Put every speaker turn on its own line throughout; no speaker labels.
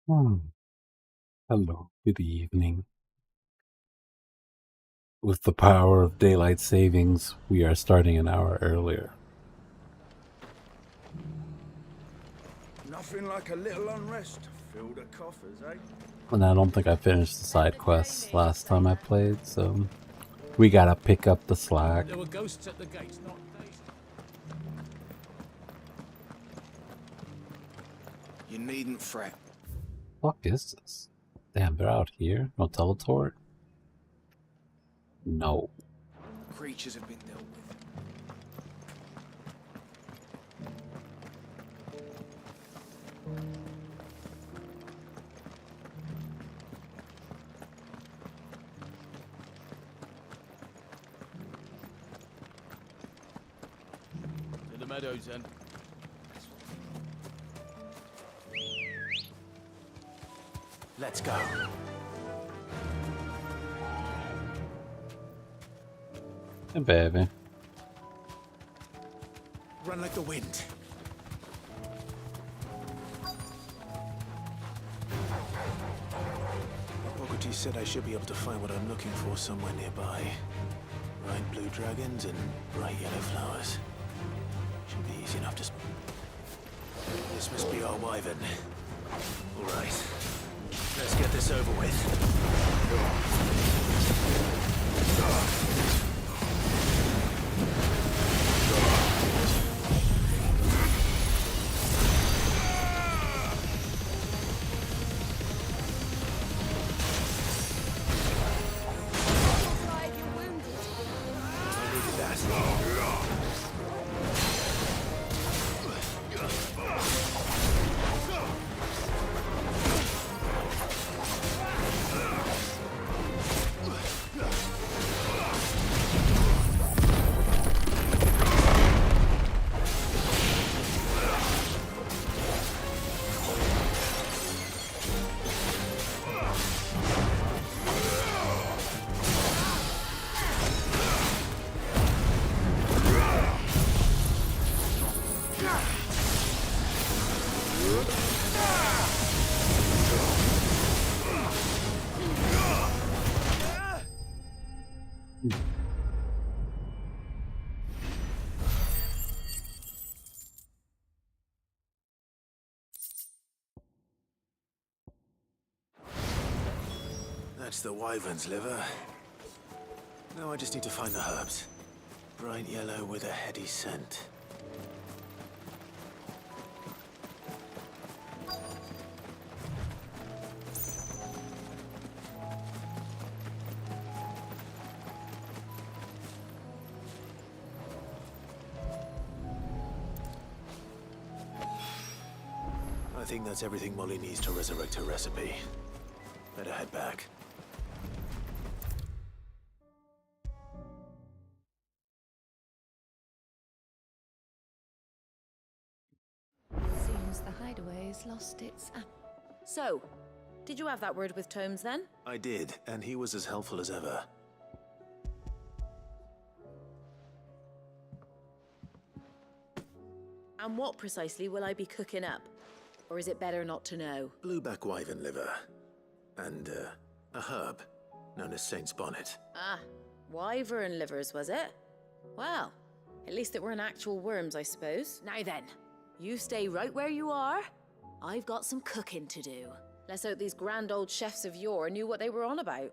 Hmm. Hello, good evening. With the power of daylight savings, we are starting an hour earlier.
Nothing like a little unrest to fill the coffers, eh?
And I don't think I finished the side quests last time I played, so we gotta pick up the slack.
There were ghosts at the gates, not days.
You needn't fret.
What is this? Damn, they're out here. No teleport? No.
Creatures have been dealt with.
To the meadows, then.
Let's go.
Hey, baby.
Run like the wind. Ogre said I should be able to find what I'm looking for somewhere nearby. Bright blue dragons and bright yellow flowers. Should be easy enough to... This must be our wyvern. All right. Let's get this over with. That's the wyvern's liver. Now I just need to find the herbs. Bright yellow with a heady scent. I think that's everything Molly needs to resurrect her recipe. Better head back.
Seems the hideaway's lost its So, did you have that word with Tomes then?
I did, and he was as helpful as ever.
And what precisely will I be cooking up? Or is it better not to know?
Blueback wyvern liver. And, a herb known as Saint's Bonnet.
Ah, wyvern livers, was it? Well, at least it weren't actual worms, I suppose. Now then, you stay right where you are. I've got some cooking to do. Let's hope these grand old chefs of yore knew what they were on about.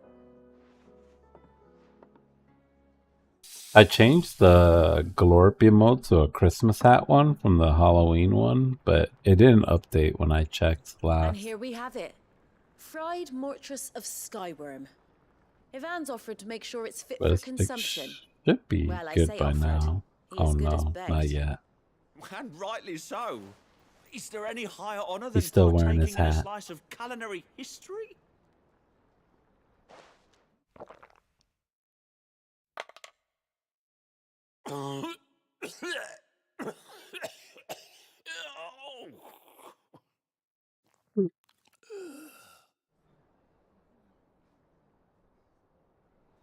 I changed the Glorpy mode to a Christmas hat one from the Halloween one, but it didn't update when I checked last.
And here we have it. Fried mortress of skyworm. Ivan's offered to make sure it's fit for consumption.
Should be
Well, I
good
say
by
offered.
now.
He's
Oh
good as
no,
begged.
not yet.
And rightly so. Is there any higher honor than
He's still wearing his
partaking in a
hat.
slice of culinary history?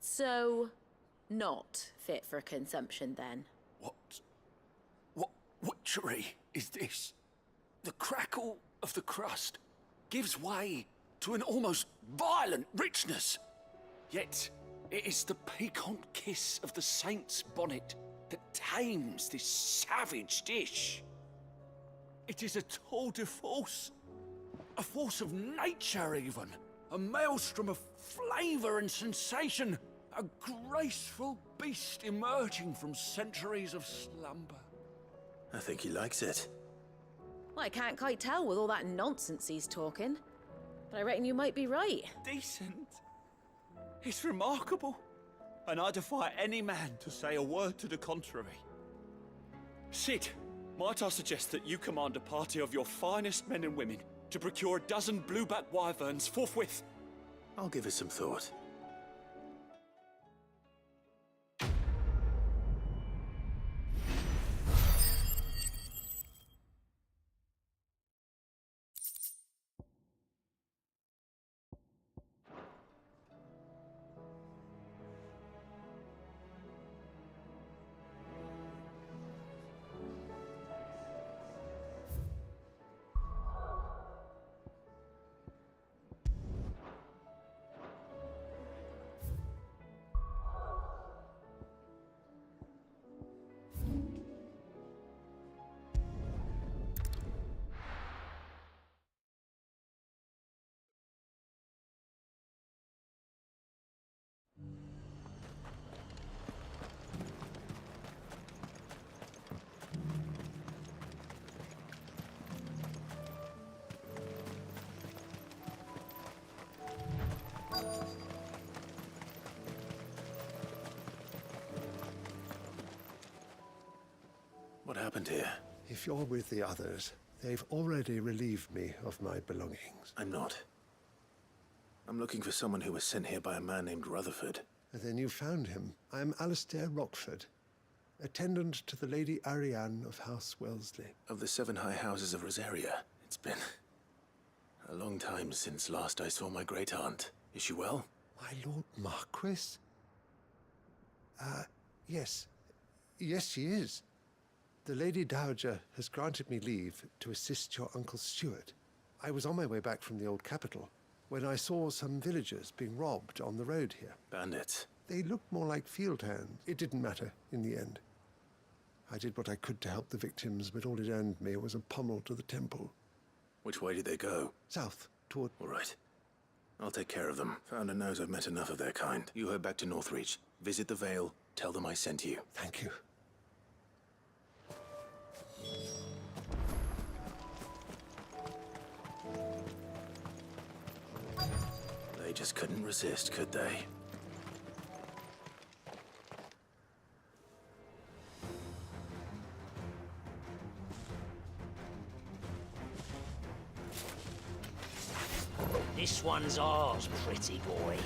So, not fit for consumption then.
What witchery is this? The crackle of the crust, gives way to an almost violent richness. Yet, it is the piquant kiss of the saint's bonnet that tames this savage dish. It is a tour de force, a force of nature even, a maelstrom of flavour and sensation, a graceful beast emerging from centuries of slumber.
I think he likes it.
Well, I can't quite tell with all that nonsense he's talking. But I reckon you might be right.
Decent. It's remarkable. And I defy any man to say a word to the contrary. Sid, might I suggest that you command a party of your finest men and women to procure a dozen blueback wyverns forthwith?
I'll give it some thought. What happened here?
If you're with the others, they've already relieved me of my belongings.
I'm not. I'm looking for someone who was sent here by a man named Rutherford.
And then you found him. I'm Alistair Rockford, attendant to the Lady Ariane of House Wellesley.
Of the 7 high houses of Rosaria. It's been a long time since last I saw my great-aunt. Is she well?
My Lord Marquis? Yes. Yes, she is. The Lady Dowager has granted me leave to assist your Uncle Stuart. I was on my way back from the old capital when I saw some villagers being robbed on the road here.
Bandits.
They looked more like field hands. It didn't matter in the end. I did what I could to help the victims, but all it earned me was a pommel to the temple.
Which way did they go?
South, toward...
All right. I'll take care of them. Founder knows I've met enough of their kind. You head back to Northreach. Visit the Vale. Tell them I sent you.
Thank you.
They just couldn't resist, could they?
This one's ours, pretty boy.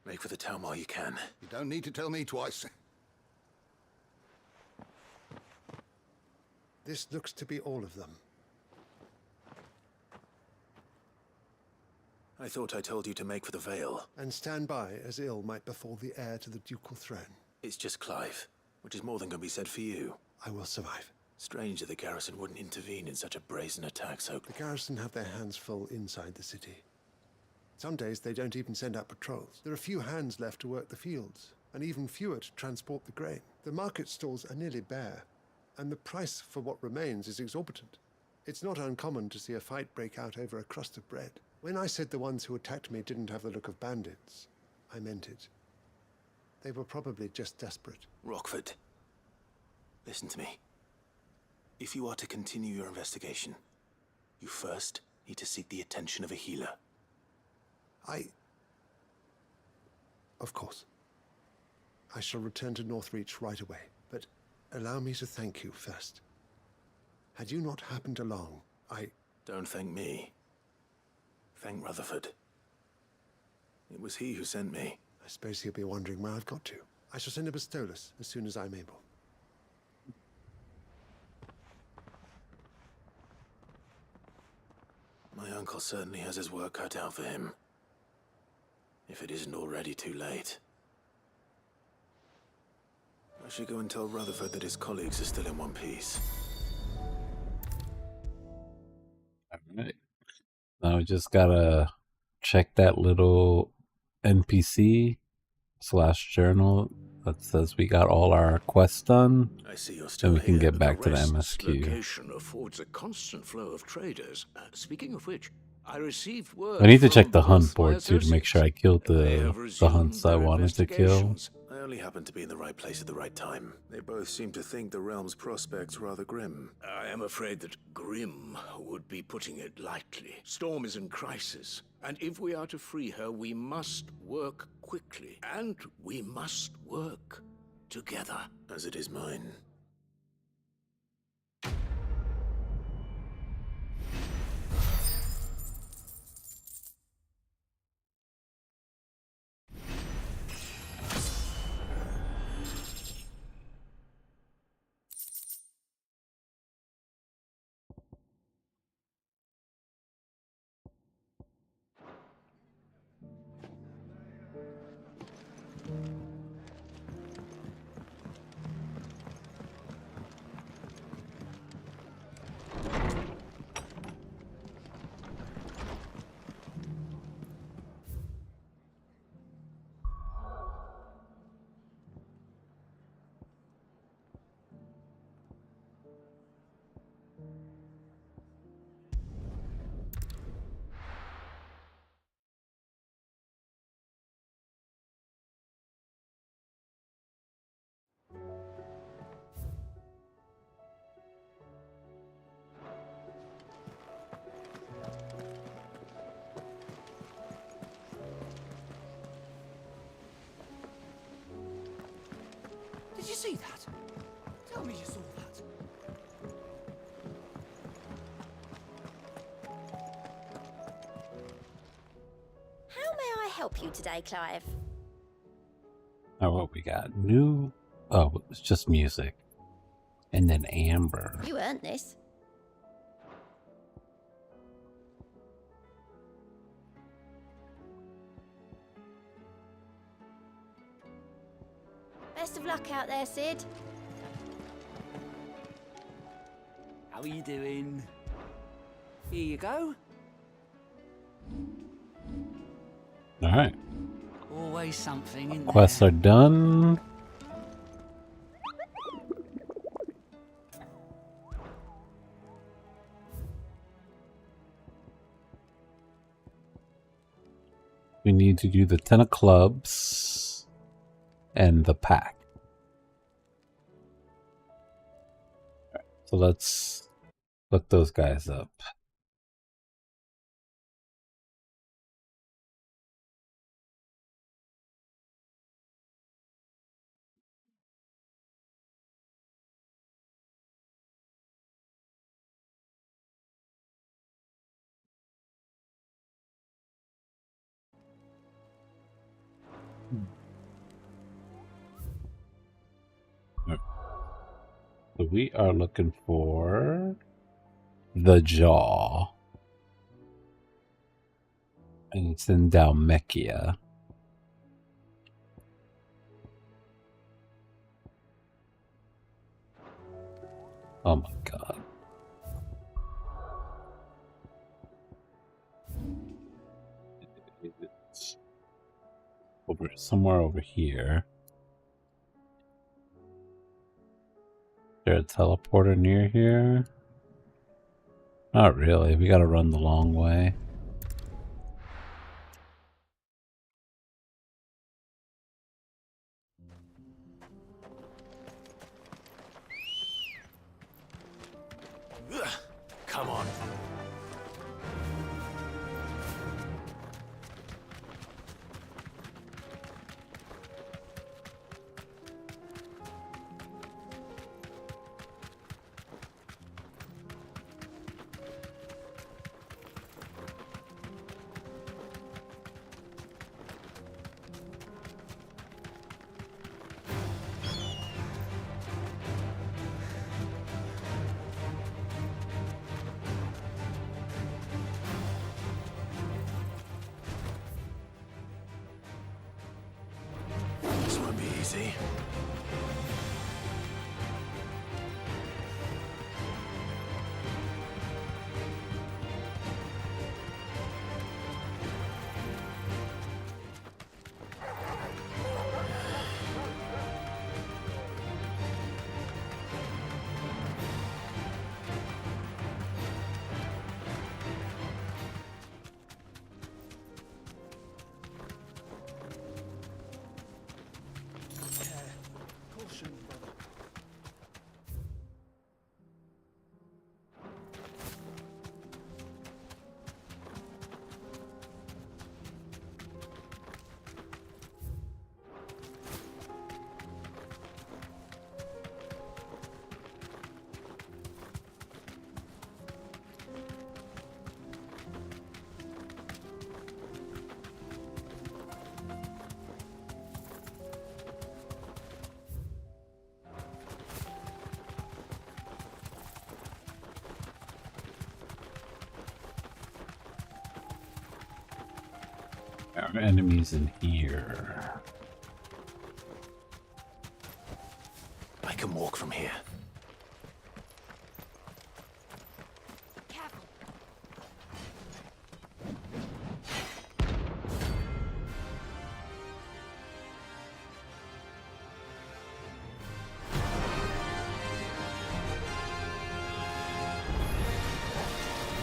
Make for the town while you can.
You don't need to tell me twice.
This looks to be all of them.
I thought I told you to make for the Vale.
And stand by as ill might befall the heir to the ducal throne.
It's just Clive, which is more than can be said for you.
I will survive.
Strange that the garrison wouldn't intervene in such a brazen attack so...
The garrison have their hands full inside the city. Some days they don't even send out patrols. There are few hands left to work the fields, and even fewer to transport the grain. The market stalls are nearly bare, and the price for what remains is exorbitant. It's not uncommon to see a fight break out over a crust of bread. When I said the ones who attacked me didn't have the look of bandits, I meant it. They were probably just desperate.
Rockford, listen to me. If you are to continue your investigation, you first need to seek the attention of a healer.
Of course. I shall return to Northreach right away, but allow me to thank you first. Had you not happened along,
Don't thank me. Thank Rutherford. It was he who sent me.
I suppose he'll be wondering where I've got to. I shall send a Bastolus as soon as I'm able.
My uncle certainly has his work cut out for him. If it isn't already too late. I should go and tell Rutherford that his colleagues are still in one piece.
Alright. Now we just gotta check that little NPC/journal that says we got all our quests done.
I see you're still
Then we can
here.
get back to the
Rest's
MSQ.
location affords a constant flow of traders. Speaking of which, I received word.
I need to
from
check the
both
hunt
my
board too to make sure I
associates.
killed
They have
the hunts
resumed
I
their
wanted to kill.
investigations.
I only happened to be in the right place at the right time. They both seem to think the realm's prospects rather grim.
I am afraid that grim would be putting it lightly. Storm is in crisis, and if we are to free her, we must work quickly, and we must work together.
As it is mine.
Did you see that? Tell me you saw that.
How may I help you today, Clive?
Oh, what we got? New. Oh, it's just music. And then Amber.
You earned this. Best of luck out there, Sid.
How are you doing? Here you go.
Alright.
Always something in there.
Quests are done. We need to do the 10 of clubs and the pack. Alright, so let's look those guys up. So we are looking for the jaw. And it's in Dalmekia. Oh my god. It's over somewhere over here. Is there a teleporter near here? Not really. We gotta run the long way.
Come on. This won't be easy.
Our enemies in here.
I can walk from here.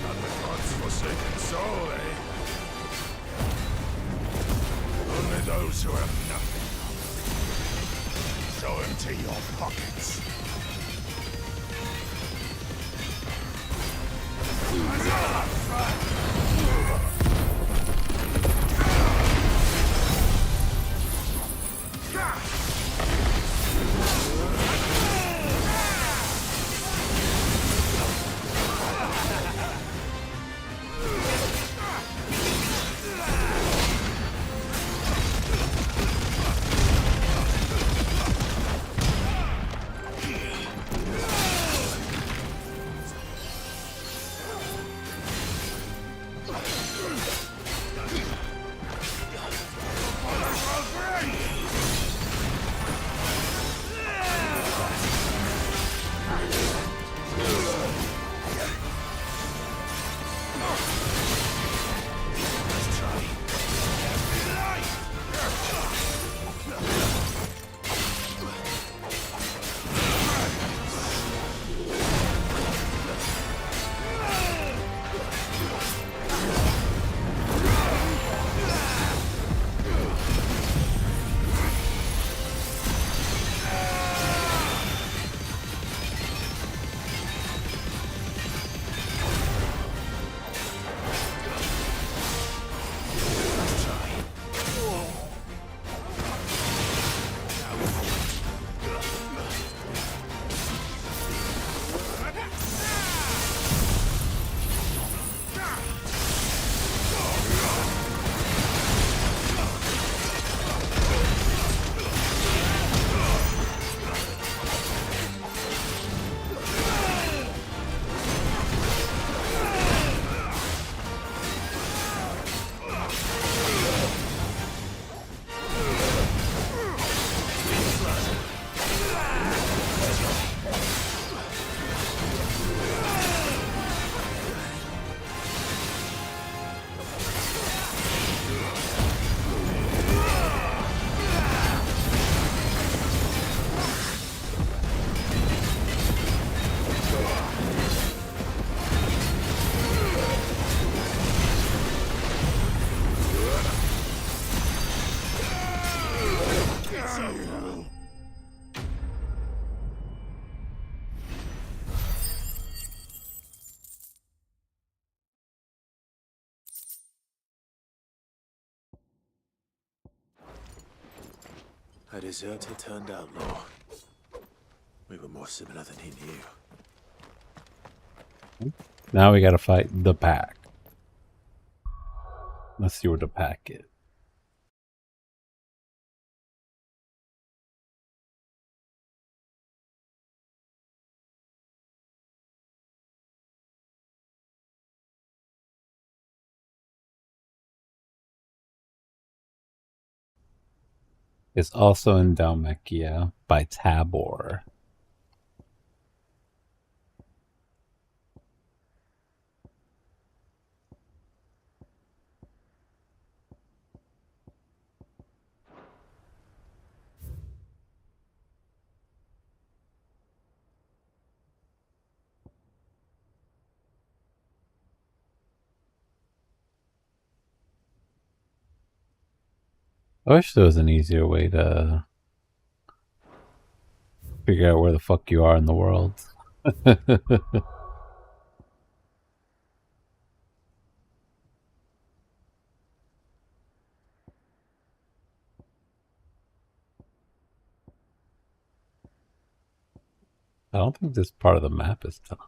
Not with God's forsaken soul, eh? Only those who have nothing. So empty your pockets.
A deserter turned outlaw. We were more similar than he knew.
Now we gotta fight the pack. Let's see where the pack is. It's also in Dalmacia by Tabor. I wish there was an easier way to figure out where the fuck you are in the world. I don't think this part of the map is done.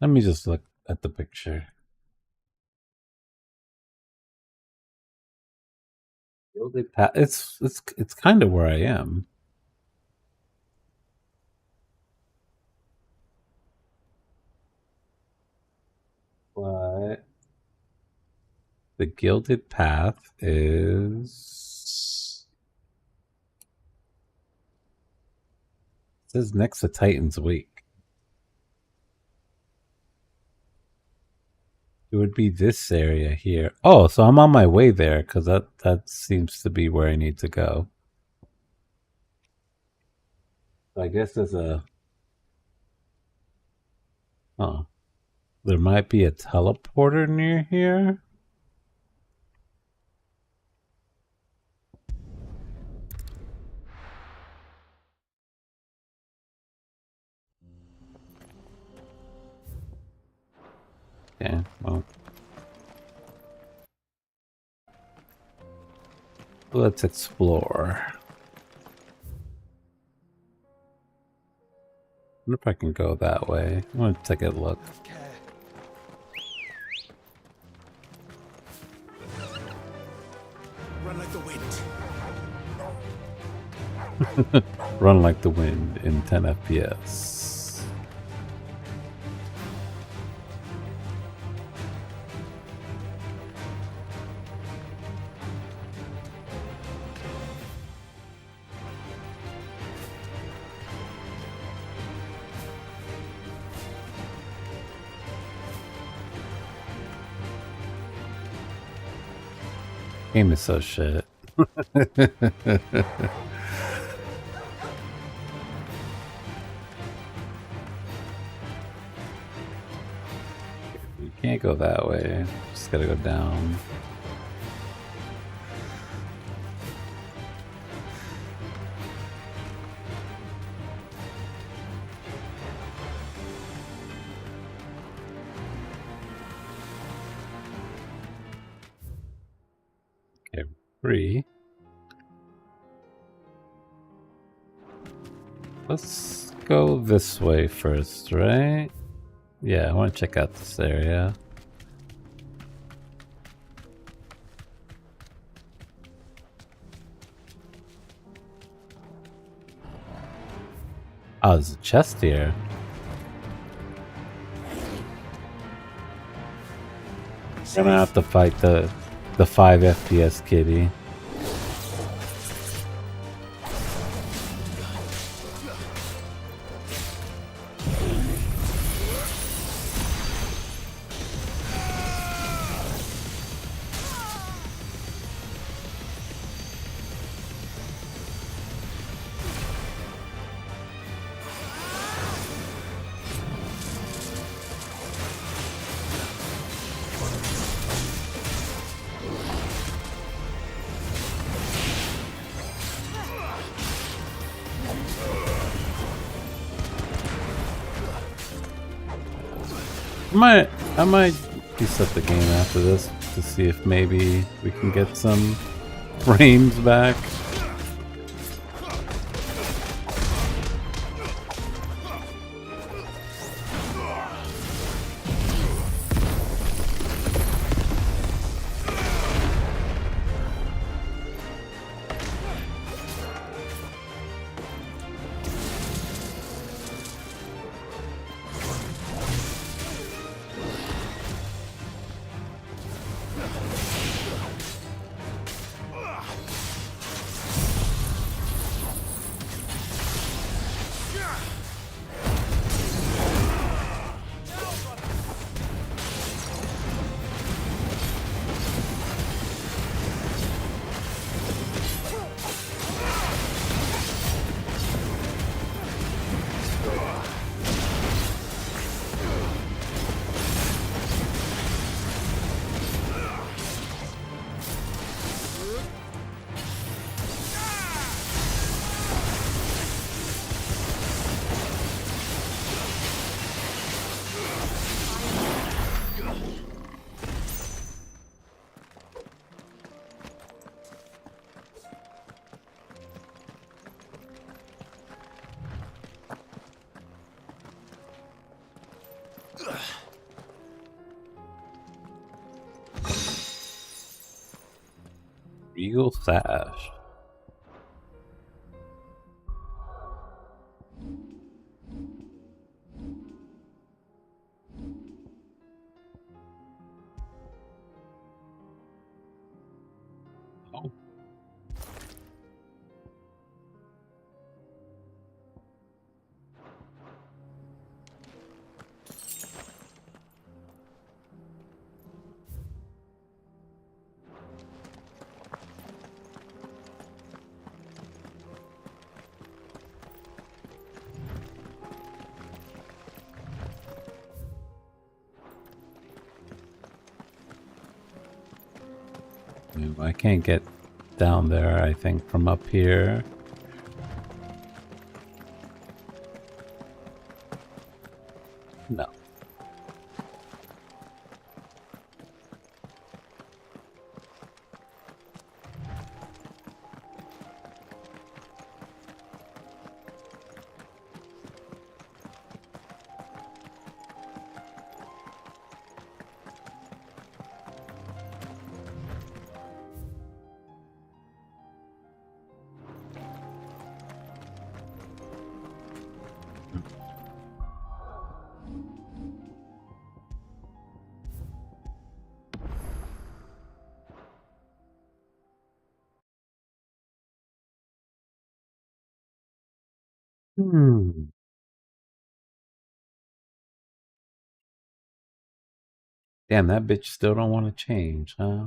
Let me just look at the picture. It's kind of where I am. But the Gilded Path is... It says next to Titan's Wake. It would be this area here. Oh, so I'm on my way there, because that seems to be where I need to go. So I guess there's a... Oh. There might be a teleporter near here. Okay, well. Let's explore. I wonder if I can go that way. I want to take a look.
Run like the wind.
Run like the wind in 10 FPS. Game is so shit. You can't go that way. Just gotta go down. Okay, free. Let's go this way first, right? Yeah, I want to check out this area. Oh, there's a chest here. I'm gonna have to fight the 5 FPS kitty. I might reset the game after this to see if maybe we can get some frames back. Regal Sash. Oh. I can't get down there, I think, from up here. No. Damn, that bitch still don't want to change, huh?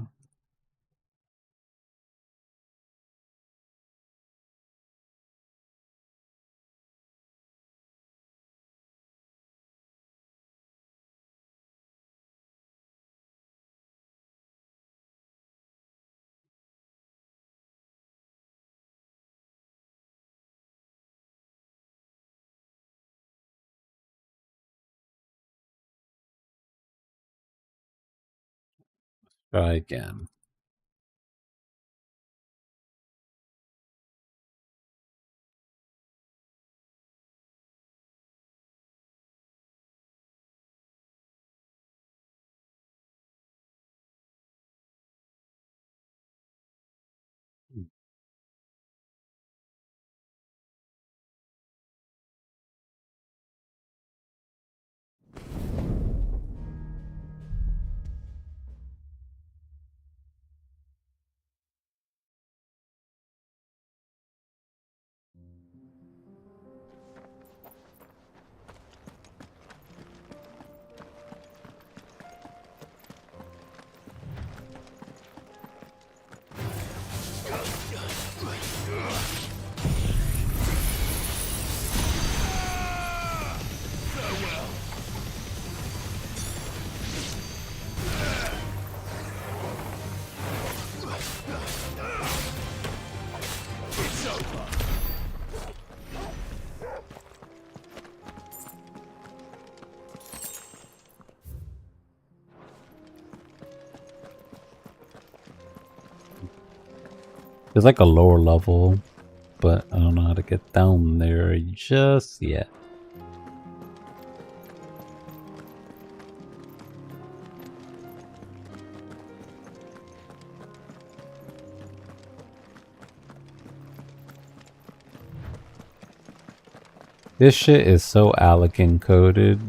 Try again. There's like a lower level, but I don't know how to get down there just yet. This shit is so Alec encoded.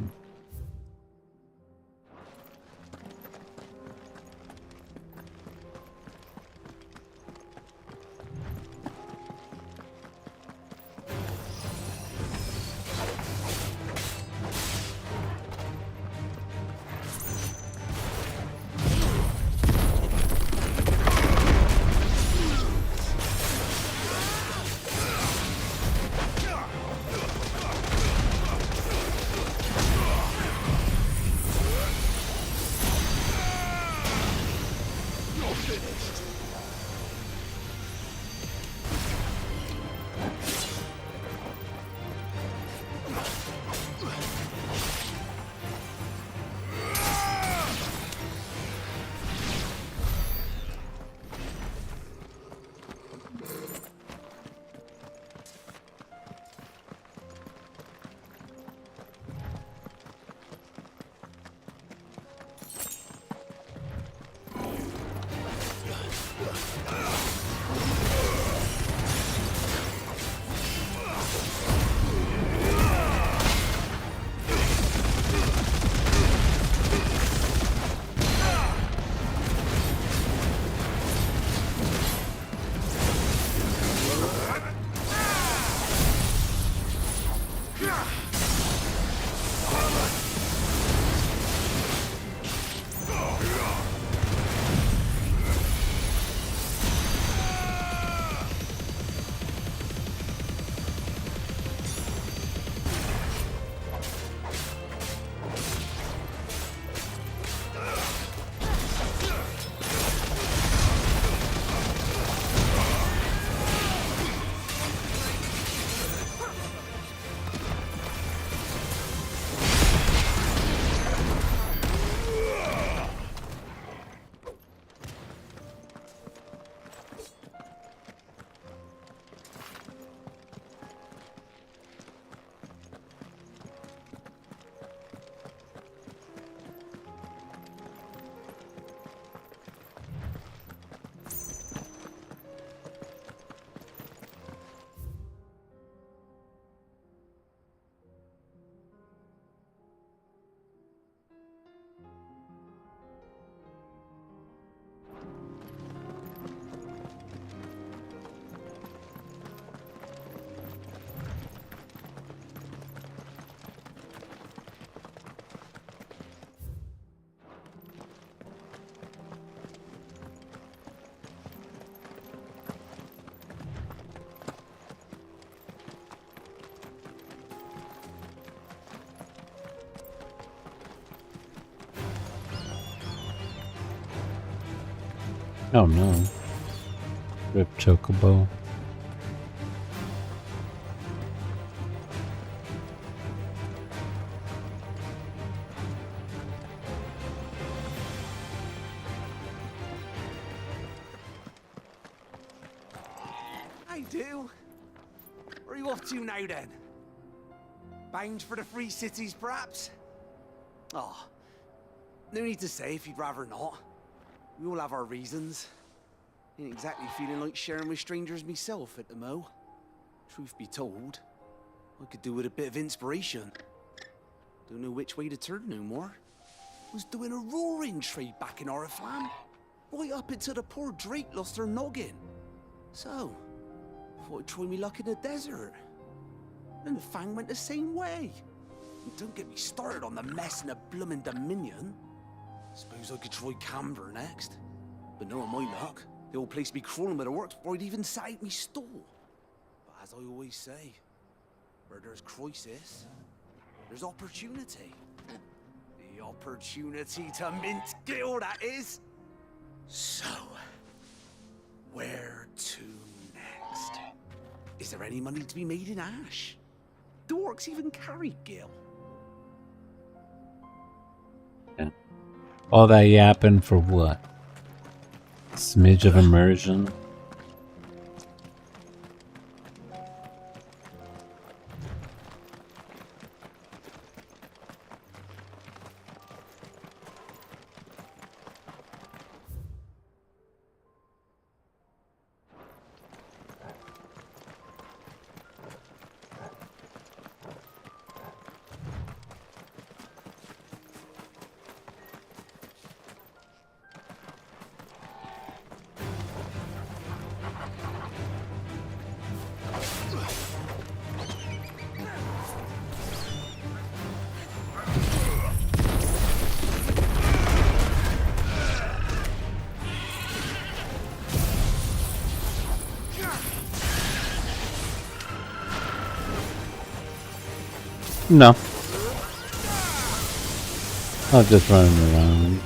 Oh no. Rip Chocobo.
I do. Where are you off to now then? Bound for the Free Cities, perhaps? Oh, no need to say if you'd rather not. We all have our reasons. Ain't exactly feeling like sharing with strangers myself at the mo. Truth be told, I could do with a bit of inspiration. Don't know which way to turn no more. Was doing a roaring trade back in Oriflamme. Right up until the poor Drake lost her noggin. So, thought I'd try me luck in the desert. And the Fang went the same way. And don't get me started on the mess in the bloomin' Dominion. Suppose I could try Canberra next. But knowing my luck, the old place be crawling with the works before I'd even set out me stall. But as I always say, where there's crisis, there's opportunity. The opportunity to mint gil, that is. So, where to next? Is there any money to be made in Ash? Do orcs even carry gil?
All that yapping for what? Smidge of immersion? No. I'll just run around.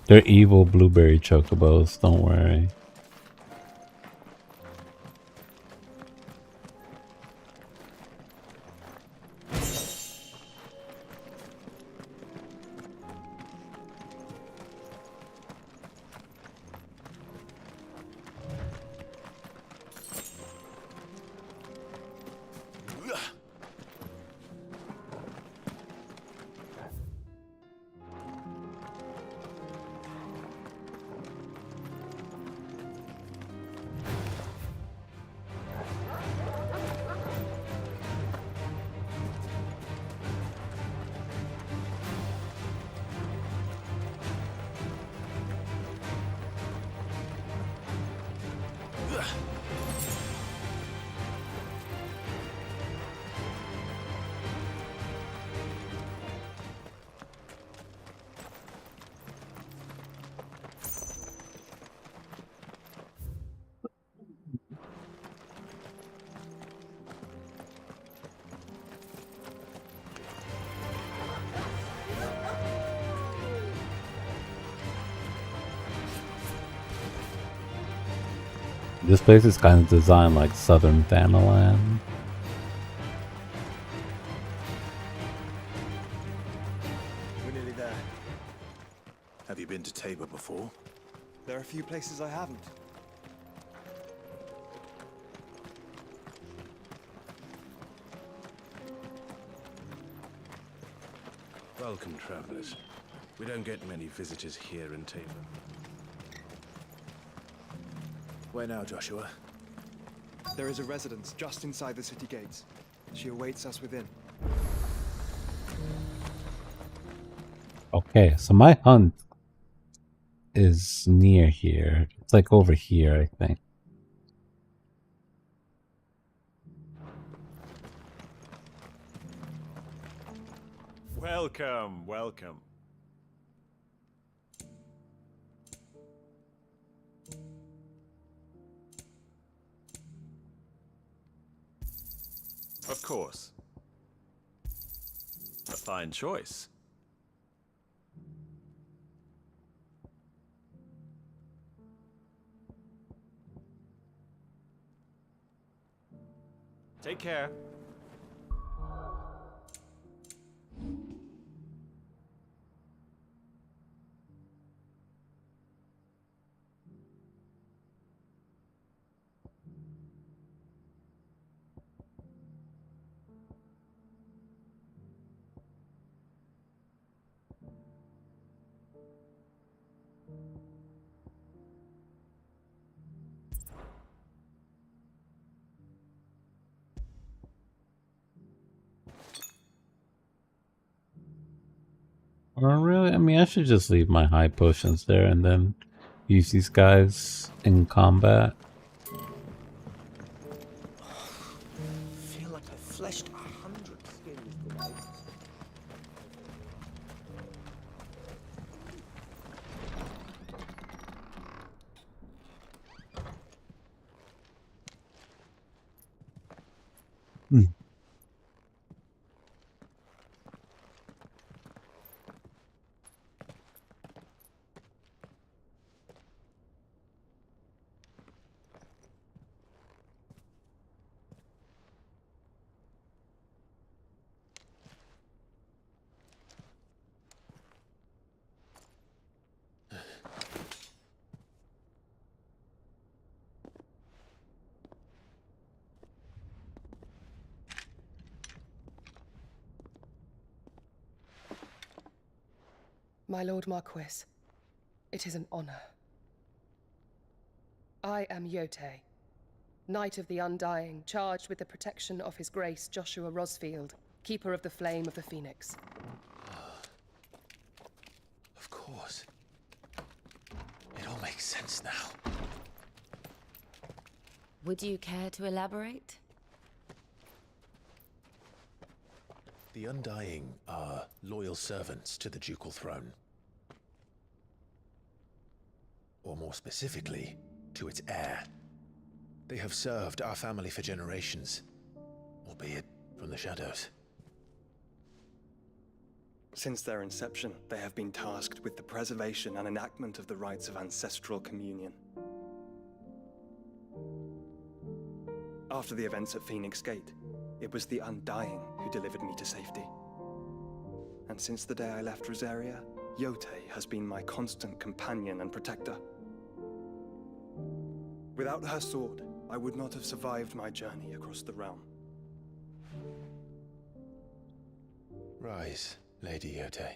They're evil blueberry chocobos, don't worry. This place is kind of designed like Southern Thanalan.
We're nearly there. Have you been to Tabor before?
There are a few places I haven't.
Welcome, travelers. We don't get many visitors here in Tabor. Where now, Joshua?
There is a residence just inside the city gates. She awaits us within.
Okay, so my hunt is near here. It's like over here, I think.
Welcome, welcome. Of course. A fine choice. Take care.
Or really, I mean, I should just leave my high potions there and then use these guys in combat.
I feel like I fleshed 100 skins today.
Hmm.
My Lord Marquis, it is an honor. I am Yote, Knight of the Undying, charged with the protection of His Grace Joshua Rosfield, Keeper of the Flame of the Phoenix.
Of course. It all makes sense now.
Would you care to elaborate?
The Undying are loyal servants to the ducal throne. Or more specifically, to its heir. They have served our family for generations, albeit from the shadows.
Since their inception, they have been tasked with the preservation and enactment of the rites of ancestral communion. After the events at Phoenix Gate, it was the Undying who delivered me to safety. And since the day I left Rosaria, Yote has been my constant companion and protector. Without her sword, I would not have survived my journey across the realm.
Rise, Lady Yote.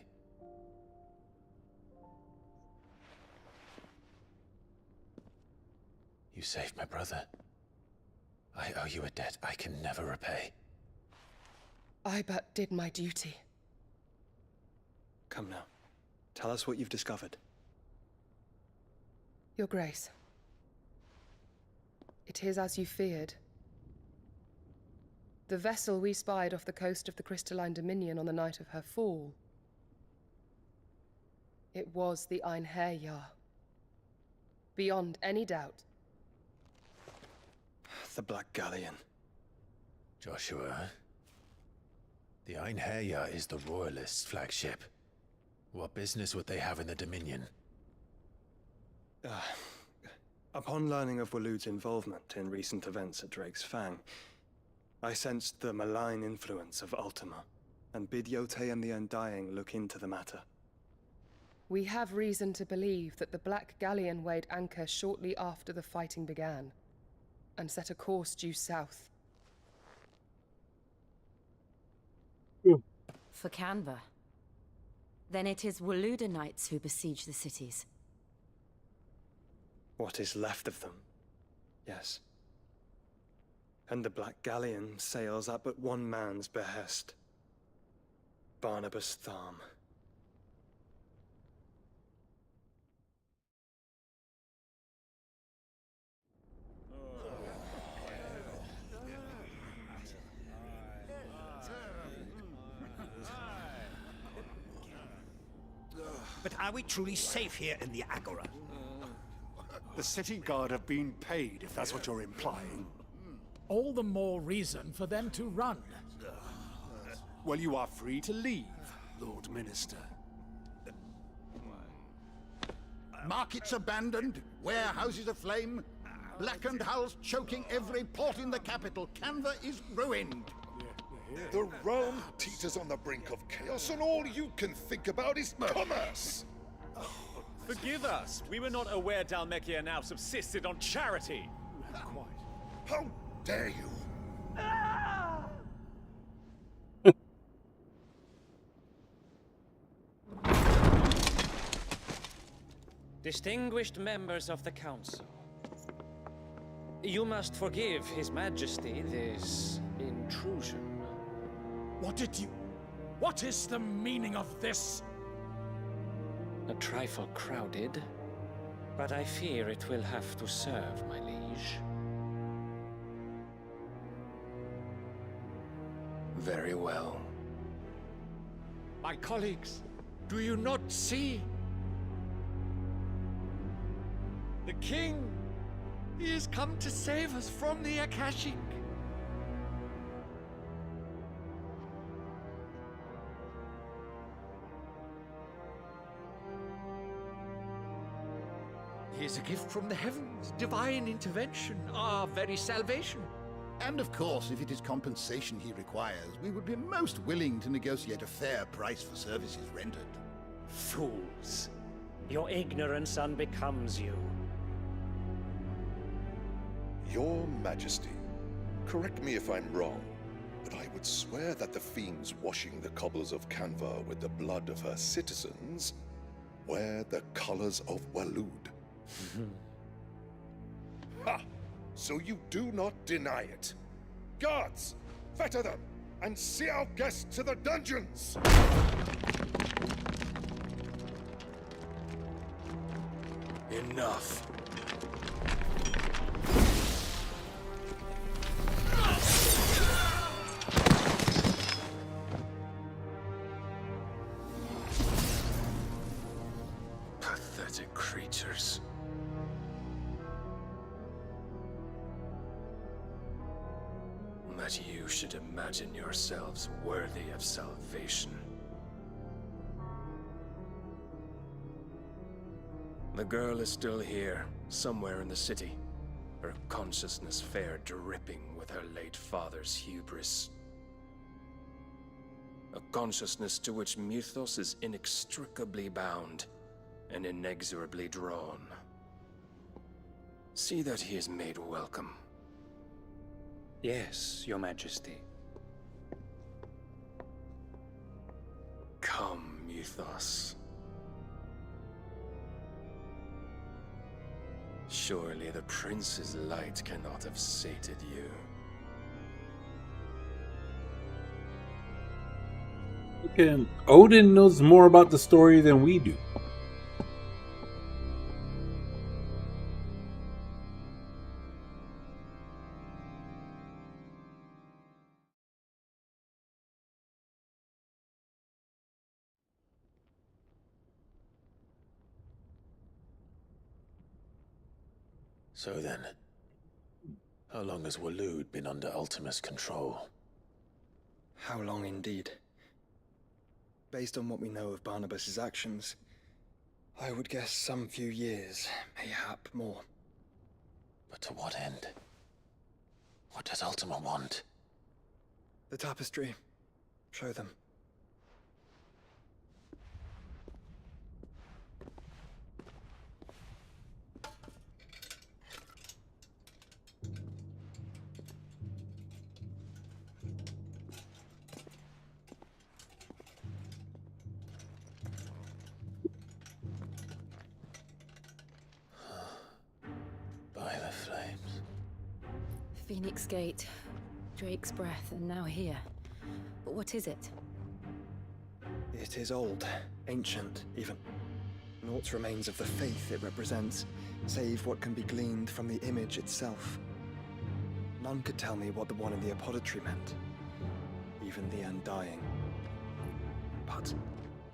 You saved my brother. I owe you a debt I can never repay.
I but did my duty.
Come now. Tell us what you've discovered.
Your Grace. It is as you feared. The vessel we spied off the coast of the Crystalline Dominion on the night of her fall. It was the Einherjar. Beyond any doubt.
The Black Galleon.
Joshua, the Einherjar is the Royalists' flagship. What business would they have in the Dominion?
Upon learning of Waloed's involvement in recent events at Drake's Fang, I sensed the malign influence of Ultima, and bid Yote and the Undying look into the matter.
We have reason to believe that the Black Galleon weighed anchor shortly after the fighting began, and set a course due south.
For Canva. Then it is Waloed knights who besiege the cities.
What is left of them, yes. And the Black Galleon sails at but one man's behest. Barnabas Tharm.
But are we truly safe here in the Agora?
The city guard have been paid, if that's what you're implying.
All the more reason for them to run.
Well, you are free to leave, Lord Minister.
Markets abandoned, warehouses aflame, blackened hulls choking every port in the capital. Canva is ruined.
The realm teeters on the brink of chaos, and all you can think about is commerce!
Forgive us. We were not aware Dhalmekia now subsisted on charity.
How dare you!
Distinguished members of the Council, you must forgive His Majesty this intrusion.
What is the meaning of this?
A trifle crowded, but I fear it will have to serve, my liege.
Very well.
My colleagues, do you not see? The King! He has come to save us from the Akashic! He is a gift from the heavens, divine intervention, our very salvation.
And of course, if it is compensation he requires, we would be most willing to negotiate a fair price for services rendered.
Fools! Your ignorance unbecomes you.
Your Majesty, correct me if I'm wrong, but I would swear that the fiends washing the cobbles of Canva with the blood of her citizens wear the colors of Waloed. Ha! So you do not deny it. Guards, fetter them, and see our guests to the dungeons!
Enough.
pathetic creatures. That you should imagine yourselves worthy of salvation. The girl is still here, somewhere in the city, her consciousness fair dripping with her late father's hubris. A consciousness to which Mythos is inextricably bound and inexorably drawn. See that he is made welcome.
Yes, Your Majesty.
Come, Mythos. Surely the prince's light cannot have sated you.
Again, Odin knows more about the story than we do.
So then, how long has Waloed been under Ultima's control?
How long indeed? Based on what we know of Barnabas's actions, I would guess some few years, mayhap more.
But to what end? What does Ultima want?
The tapestry. Show them.
By the flames.
Phoenix Gate, Drake's Breath, and now here. But what is it?
It is old, ancient, even. Naught remains of the faith it represents, save what can be gleaned from the image itself. None could tell me what the one in the apothecary meant, even the Undying. But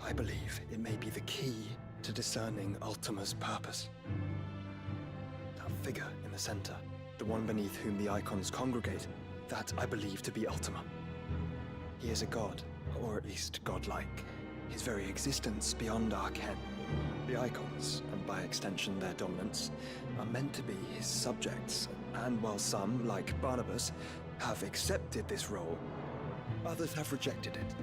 I believe it may be the key to discerning Ultima's purpose. That figure in the center, the one beneath whom the icons congregate, that I believe to be Ultima. He is a god, or at least godlike. His very existence beyond our ken. The icons, and by extension their dominants, are meant to be his subjects, and while some, like Barnabas, have accepted this role, others have rejected it,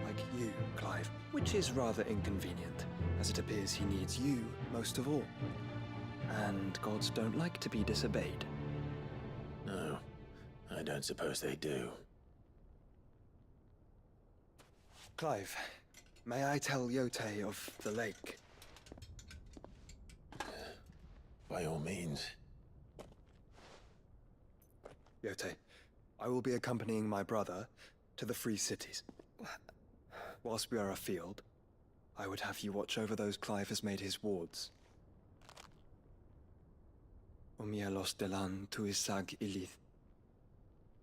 like you, Clive, which is rather inconvenient, as it appears he needs you most of all. And gods don't like to be disobeyed.
No, I don't suppose they do.
Clive, may I tell Yote of the lake?
By all means.
Yote, I will be accompanying my brother to the Free Cities. Whilst we are afield, I would have you watch over those Clive has made his wards. Omielos delan tuisag ilith.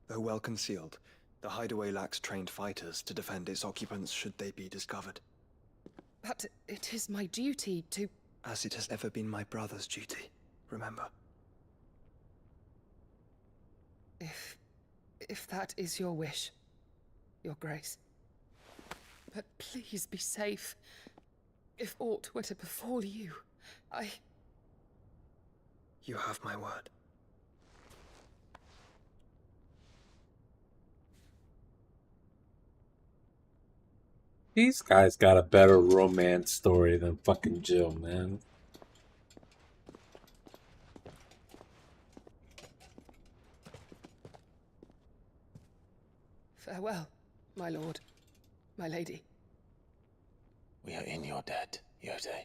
Though well concealed, the hideaway lacks trained fighters to defend its occupants should they be discovered.
But it is my duty to...
As it has ever been my brother's duty, remember.
If that is your wish, Your Grace. But please be safe. If aught were to befall you,
You have my word.
These guys got a better romance story than fucking Jill, man.
Farewell, my lord, my lady.
We are in your debt, Yote.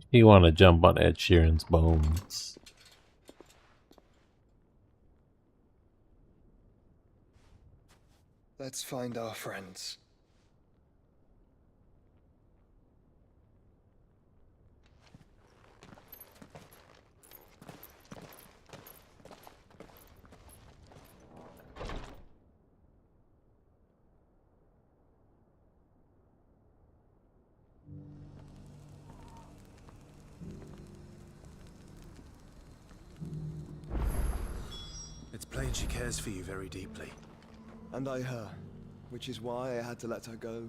You want to jump on Ed Sheeran's bones.
Let's find our friends.
It's plain she cares for you very deeply.
And I her, which is why I had to let her go.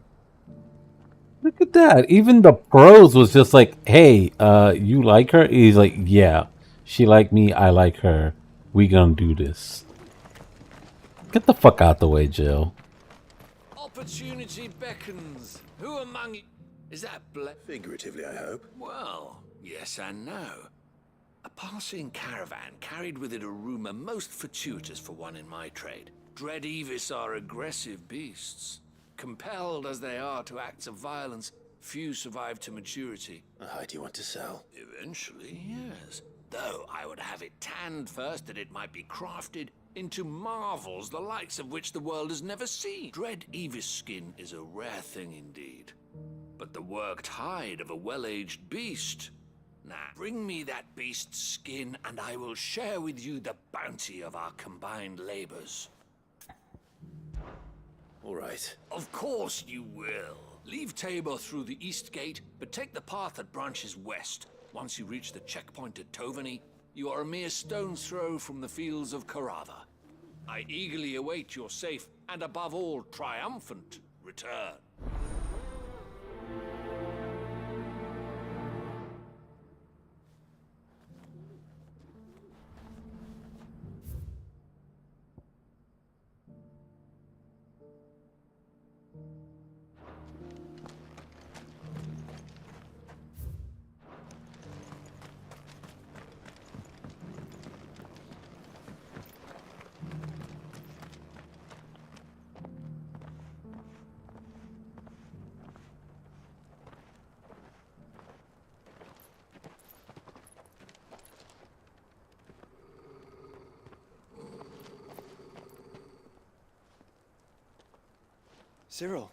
Look at that. Even the pros was just like, hey, you like her? He's like, yeah. She like me, I like her. We gonna do this. Get the fuck out the way, Jill.
Opportunity beckons. Who among you... Is that
Figuratively, I hope.
Well, yes and no. A passing caravan carried with it a rumor most fortuitous for one in my trade. Dread Evis are aggressive beasts. Compelled as they are to acts of violence, few survive to maturity.
A hide you want to sell?
Eventually, yes. Though I would have it tanned first that it might be crafted into marvels the likes of which the world has never seen. Dread Evis skin is a rare thing indeed. But the worked hide of a well-aged beast. Now, bring me that beast's skin and I will share with you the bounty of our combined labors.
All right.
Of course you will. Leave Tabor through the east gate, but take the path that branches west. Once you reach the checkpoint at Tovany, you are a mere stone's throw from the fields of Carava. I eagerly await your safe, and above all, triumphant return.
Cyril.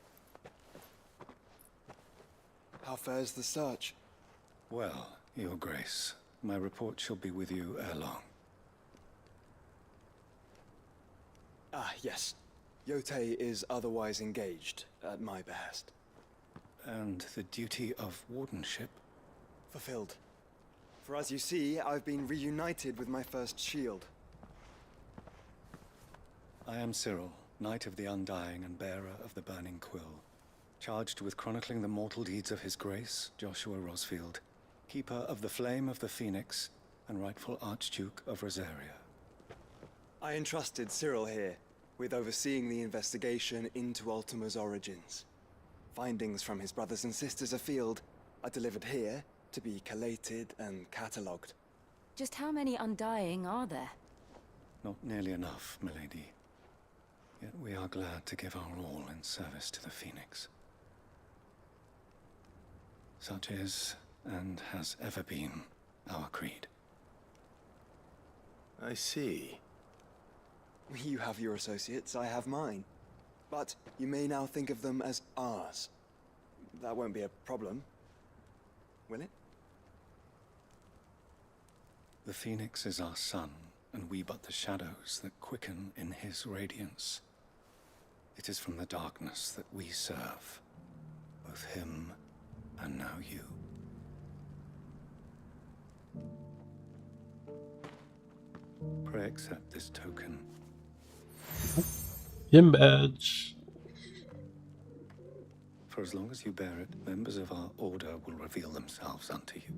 How fares the search?
Well, Your Grace, my report shall be with you ere long.
Ah, yes. Yotei is otherwise engaged, at my behest.
And the duty of wardenship?
Fulfilled. For as you see, I've been reunited with my first shield.
I am Cyril, Knight of the Undying and bearer of the Burning Quill, charged with chronicling the mortal deeds of His Grace, Joshua Rosfield, Keeper of the Flame of the Phoenix, and rightful Archduke of Rosaria.
I entrusted Cyril here with overseeing the investigation into Ultima's origins. Findings from his brothers and sisters afield are delivered here to be collated and catalogued.
Just how many Undying are there?
Not nearly enough, milady. Yet we are glad to give our all in service to the Phoenix. Such is, and has ever been, our creed.
I see.
You have your associates, I have mine. But you may now think of them as ours. That won't be a problem, will it?
The Phoenix is our sun, and we but the shadows that quicken in his radiance. It is from the darkness that we serve, both him and now you. Pray accept this token.
Gym badge.
For as long as you bear it, members of our order will reveal themselves unto you.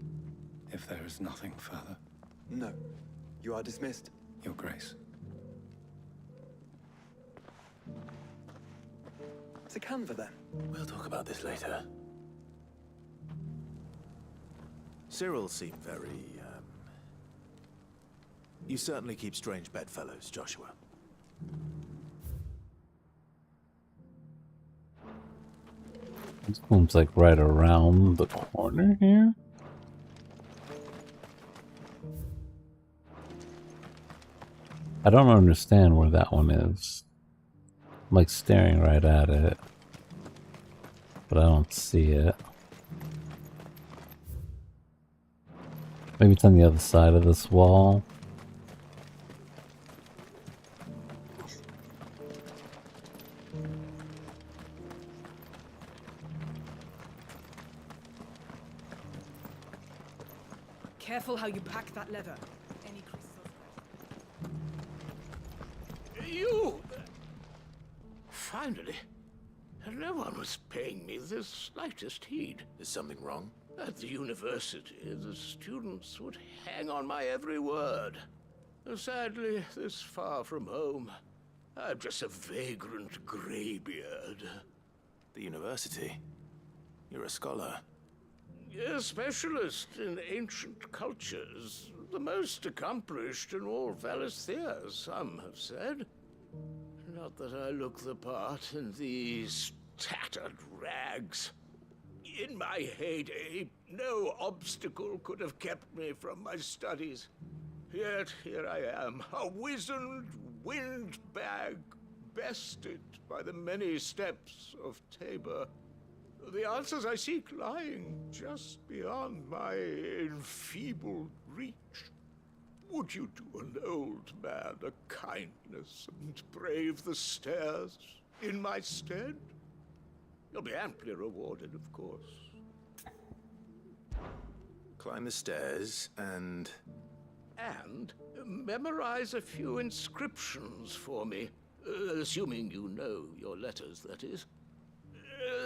If there is nothing further.
No. You are dismissed.
Your Grace.
To Canva, then.
We'll talk about this later. Cyril seemed very, You certainly keep strange bedfellows, Joshua.
This room's like right around the corner here. I don't understand where that one is. I'm like staring right at it, but I don't see it. Maybe it's on the other side of this wall.
Careful how you pack that leather. Any crystals
finally. No one was paying me the slightest heed.
Is something wrong?
At the university, the students would hang on my every word. Sadly, this far from home, I'm just a vagrant greybeard.
The university? You're a scholar.
A specialist in ancient cultures. The most accomplished in all Valisthea, some have said. Not that I look the part in these tattered rags. In my heyday, no obstacle could have kept me from my studies. Yet here I am, a wizened windbag, bested by the many steps of Tabor. The answers I seek lying just beyond my enfeebled reach. Would you do an old man a kindness and brave the stairs in my stead? You'll be amply rewarded, of course.
Climb the stairs and
memorize a few inscriptions for me, assuming you know your letters, that is.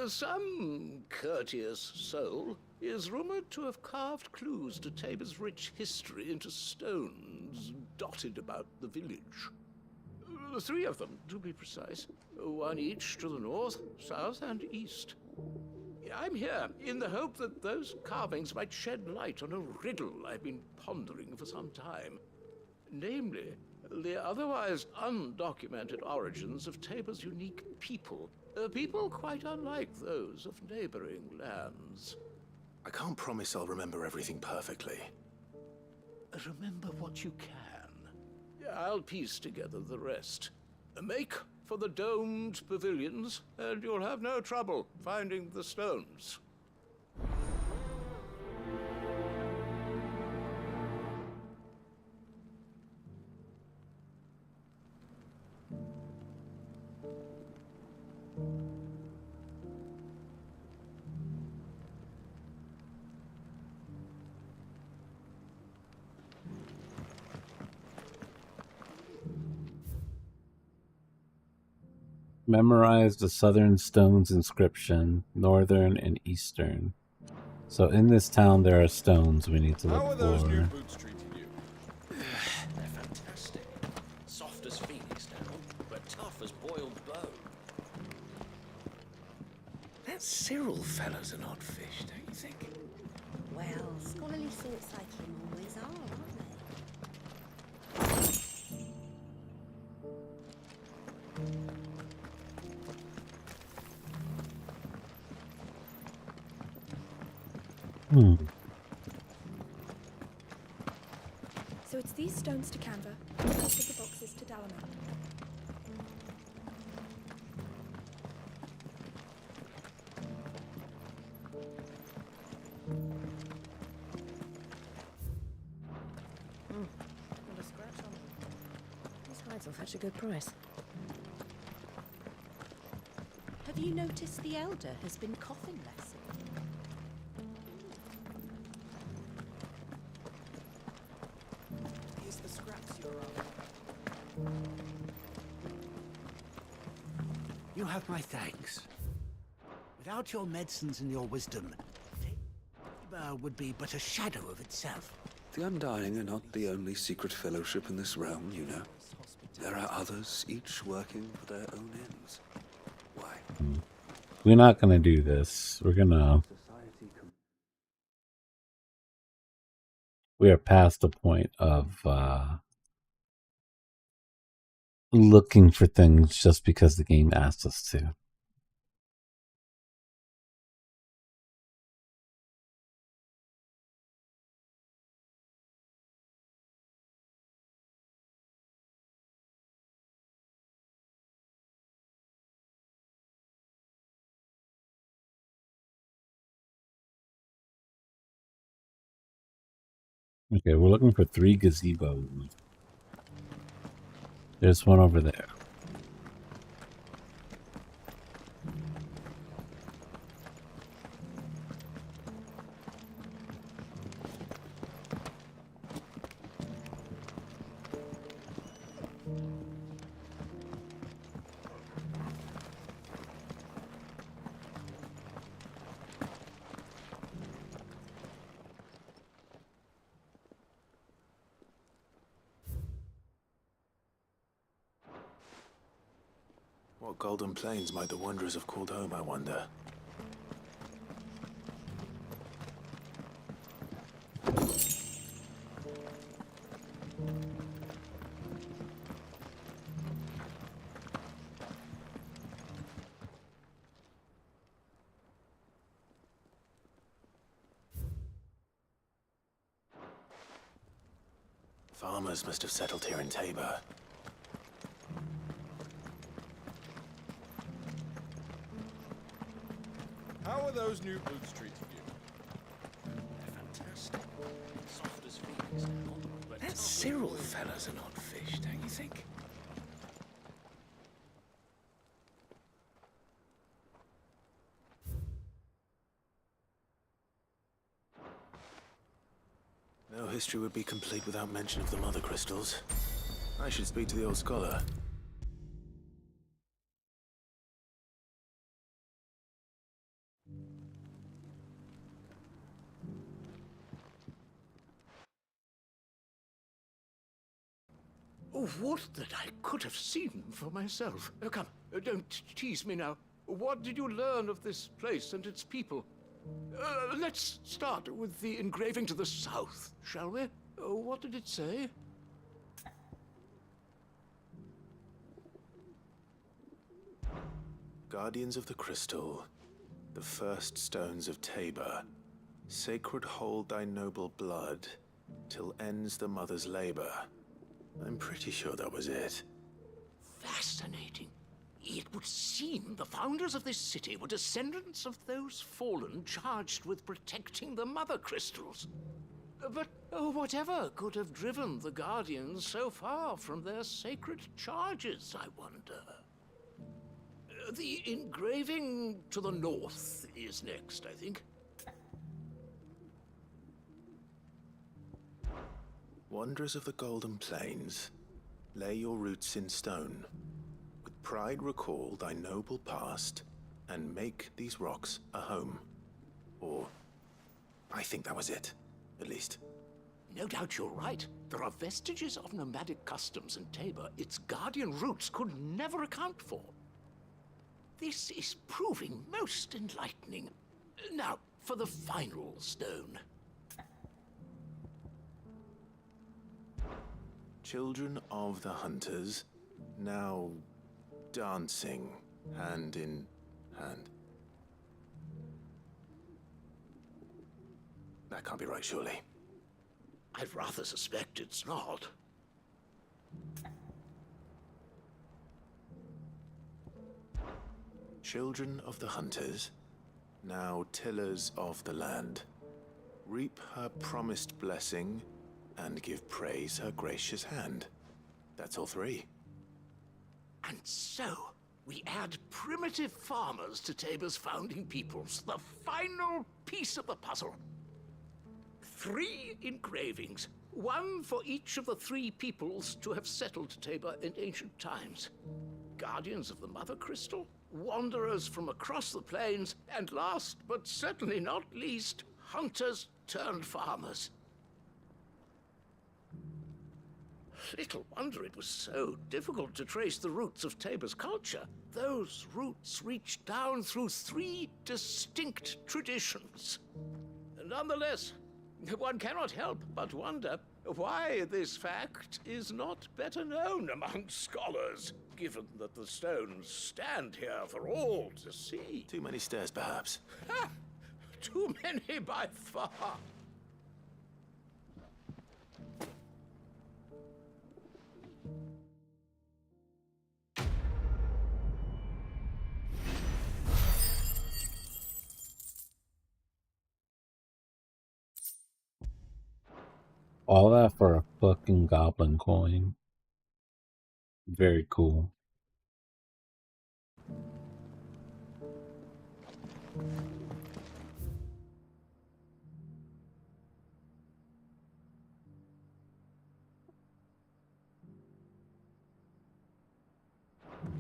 Some courteous soul is rumored to have carved clues to Tabor's rich history into stones dotted about the village. 3 of them, to be precise. 1 each to the north, south, and east. I'm here in the hope that those carvings might shed light on a riddle I've been pondering for some time. Namely, the otherwise undocumented origins of Tabor's unique people. People quite unlike those of neighboring lands.
I can't promise I'll remember everything perfectly.
Remember what you can. I'll piece together the rest. Make for the domed pavilions, and you'll have no trouble finding the stones.
Memorize the southern stones inscription, northern and eastern. So in this town there are stones we need to look for.
How are those new boots treating you?
They're fantastic. Soft as phoenix down, but tough as boiled bone. That Cyril fellow's an odd fish, don't you think?
Well, scholarly sorts like him always are, aren't they?
So it's these stones to Canva, and the rest of the boxes to Dalaman.
Not a scratch on them. These hides will fetch a good price.
Have you noticed the Elder has been coughing less?
Here's the scraps you're on.
You have my thanks. Without your medicines and your wisdom, Tabor would be but a shadow of itself.
The Undying are not the only secret fellowship in this realm, you know. There are others, each working for their own ends. Why?
We're not gonna do this. We are past the point of looking for things just because the game asked us to. Okay, we're looking for 3 gazebos. There's one over there.
What golden plains might the wanderers have called home, I wonder? Farmers must have settled here in Tabor.
How are those new boots treating you?
They're fantastic. Soft as Phoenix. That Cyril fella's an odd fish, don't you think?
No history would be complete without mention of the mother crystals. I should speak to the old scholar.
Oh, would that I could have seen for myself. Come, don't tease me now. What did you learn of this place and its people? Let's start with the engraving to the south, shall we? What did it say?
Guardians of the Crystal, the first stones of Tabor, sacred hold thy noble blood, till ends the mother's labor. I'm pretty sure that was it.
Fascinating. It would seem the founders of this city were descendants of those fallen charged with protecting the mother crystals. But whatever could have driven the Guardians so far from their sacred charges, I wonder? The engraving to the north is next, I think.
Wanderers of the Golden Plains, lay your roots in stone. With pride recall thy noble past, and make these rocks a home. Or, I think that was it, at least.
No doubt you're right. There are vestiges of nomadic customs in Tabor its guardian roots could never account for. This is proving most enlightening. Now, for the final stone.
Children of the Hunters, now dancing hand in hand. That can't be right, surely.
I'd rather suspect it's not.
Children of the Hunters, now tillers of the land, reap her promised blessing and give praise her gracious hand. That's all three.
And so, we add primitive farmers to Tabor's founding peoples, the final piece of the puzzle. 3 engravings, one for each of the 3 peoples to have settled Tabor in ancient times. Guardians of the Mother Crystal, wanderers from across the plains, and last but certainly not least, hunters turned farmers. Little wonder it was so difficult to trace the roots of Tabor's culture. Those roots reach down through 3 distinct traditions. Nonetheless, one cannot help but wonder why this fact is not better known among scholars, given that the stones stand here for all to see.
Too many stairs, perhaps.
Ha! Too many by far.
All that for a fucking goblin coin. Very cool.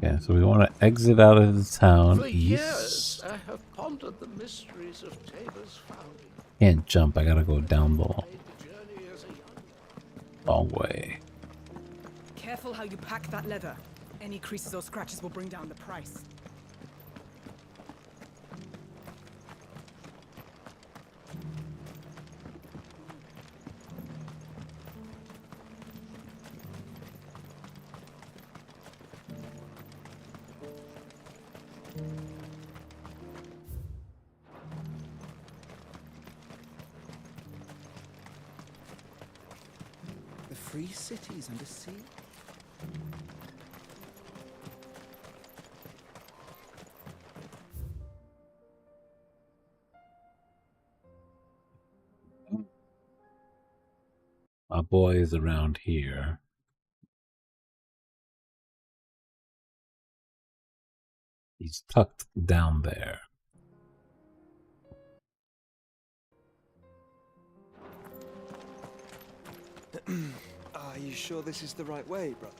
Yeah, so we want to exit out of the town
For
east.
years, I have pondered the mysteries of Tabor's founding.
Can't jump, I gotta go down the long way.
Careful how you pack that leather.
Any creases or scratches will bring down the price.
The free cities under sea?
My boy is around here. He's tucked down there.
Are you sure this is the right way, brother?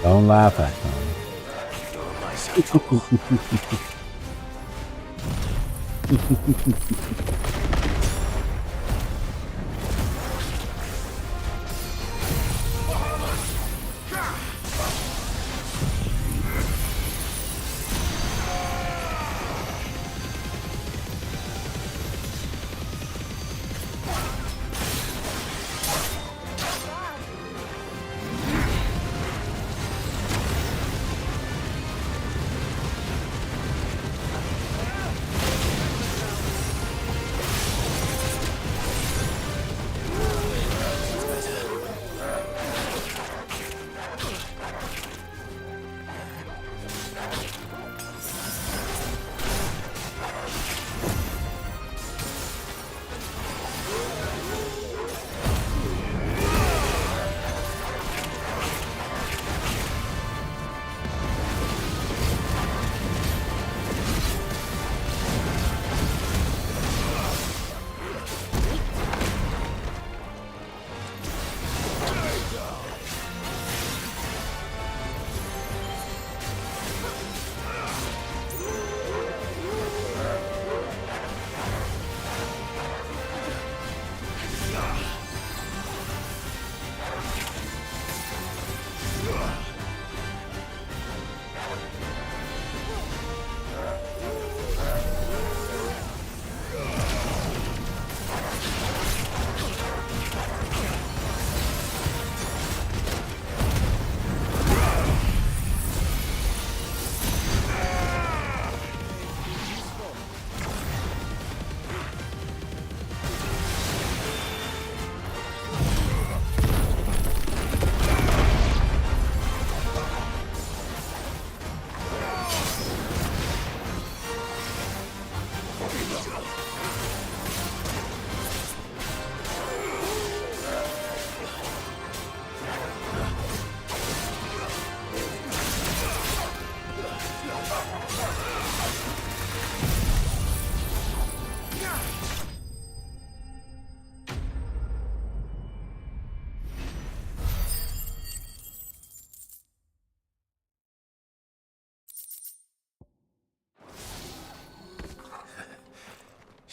Don't laugh at them.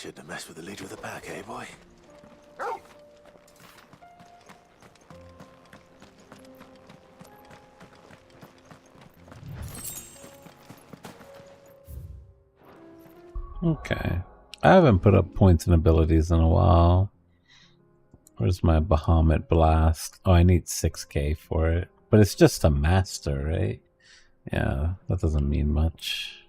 Shouldn't have messed with the leader of the pack, eh, boy?
Okay. I haven't put up points and abilities in a while. Where's my Bahamut Blast? Oh, I need 6k for it. But it's just a master, right? Yeah, that doesn't mean much.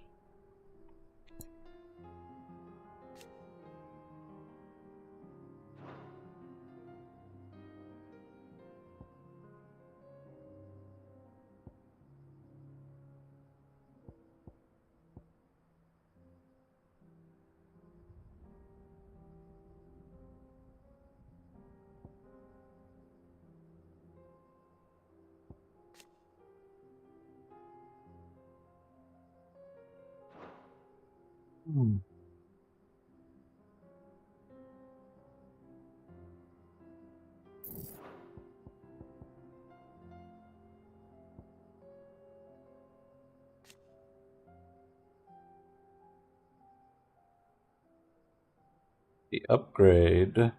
Hmm. The upgrade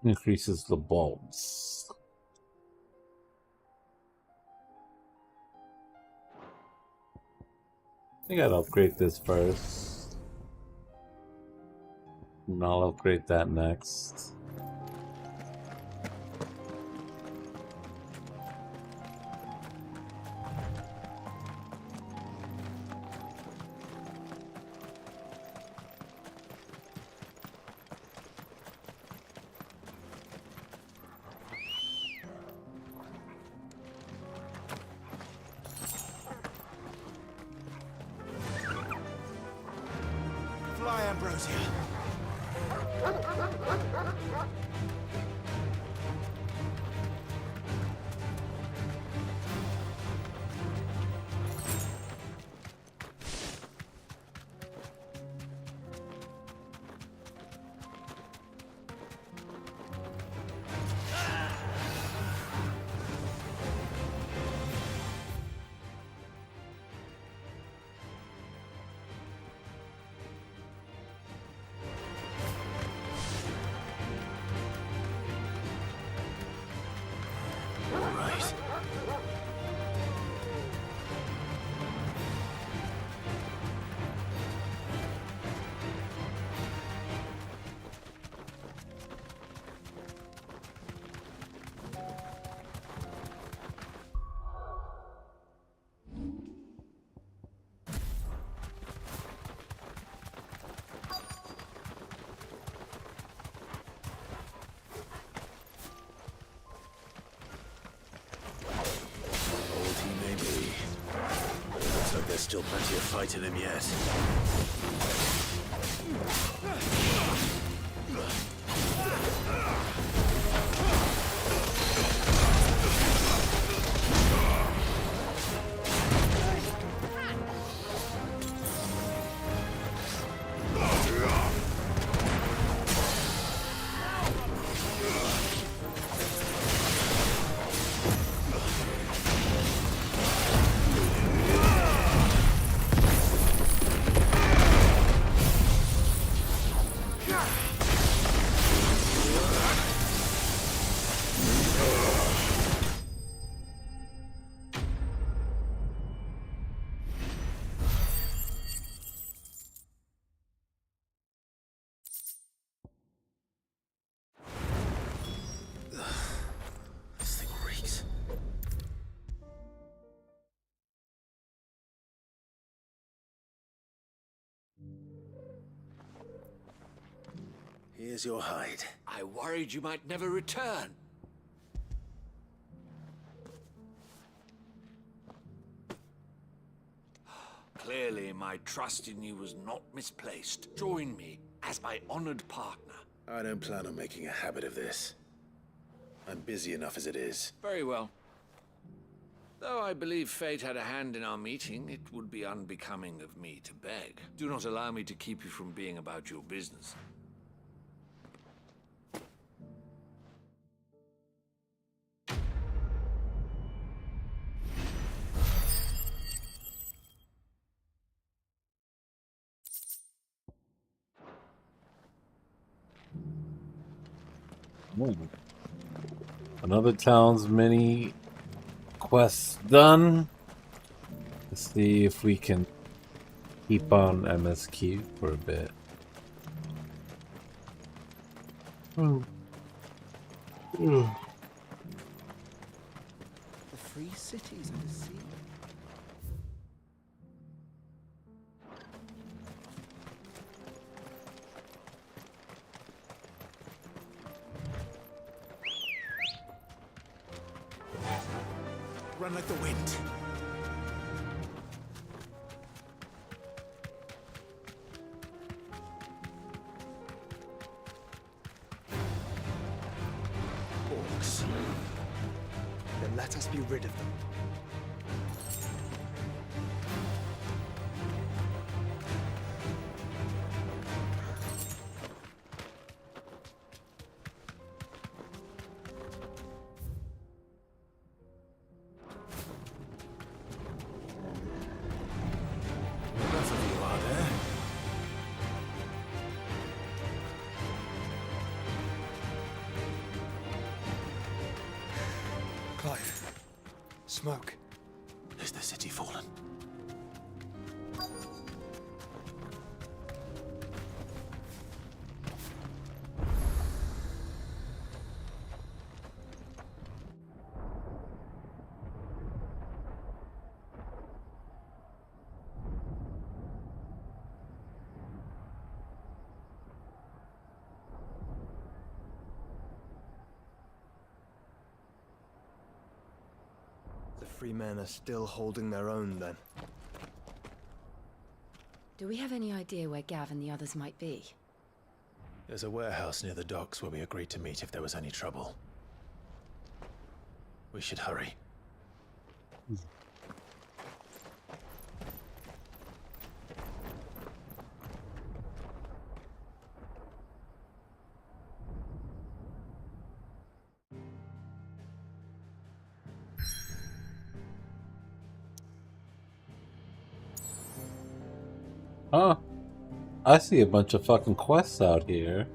increases the bulbs. I gotta upgrade this first. And I'll upgrade that next.
Fly, Ambrosia.
Right. Old he may be. Looks like there's still plenty of fight in him yet. This thing reeks. Here's your hide.
I worried you might never return. Clearly, my trust in you was not misplaced. Join me as my honored partner.
I don't plan on making a habit of this. I'm busy enough as it is.
Very well. Though I believe fate had a hand in our meeting, it would be unbecoming of me to beg. Do not allow me to keep you from being about your business.
Ooh. Another town's mini quests done. Let's see if we can keep on MSQ for a bit.
The free cities of the sea.
Run like the wind.
Orcs. Then let us be rid of them.
smoke. Is the city fallen?
The free men are still holding their own, then.
Do we have any idea where Gav and the others might be?
There's a warehouse near the docks where we agreed to meet if there was any trouble. We should hurry.
Huh. I see a bunch of fucking quests out here.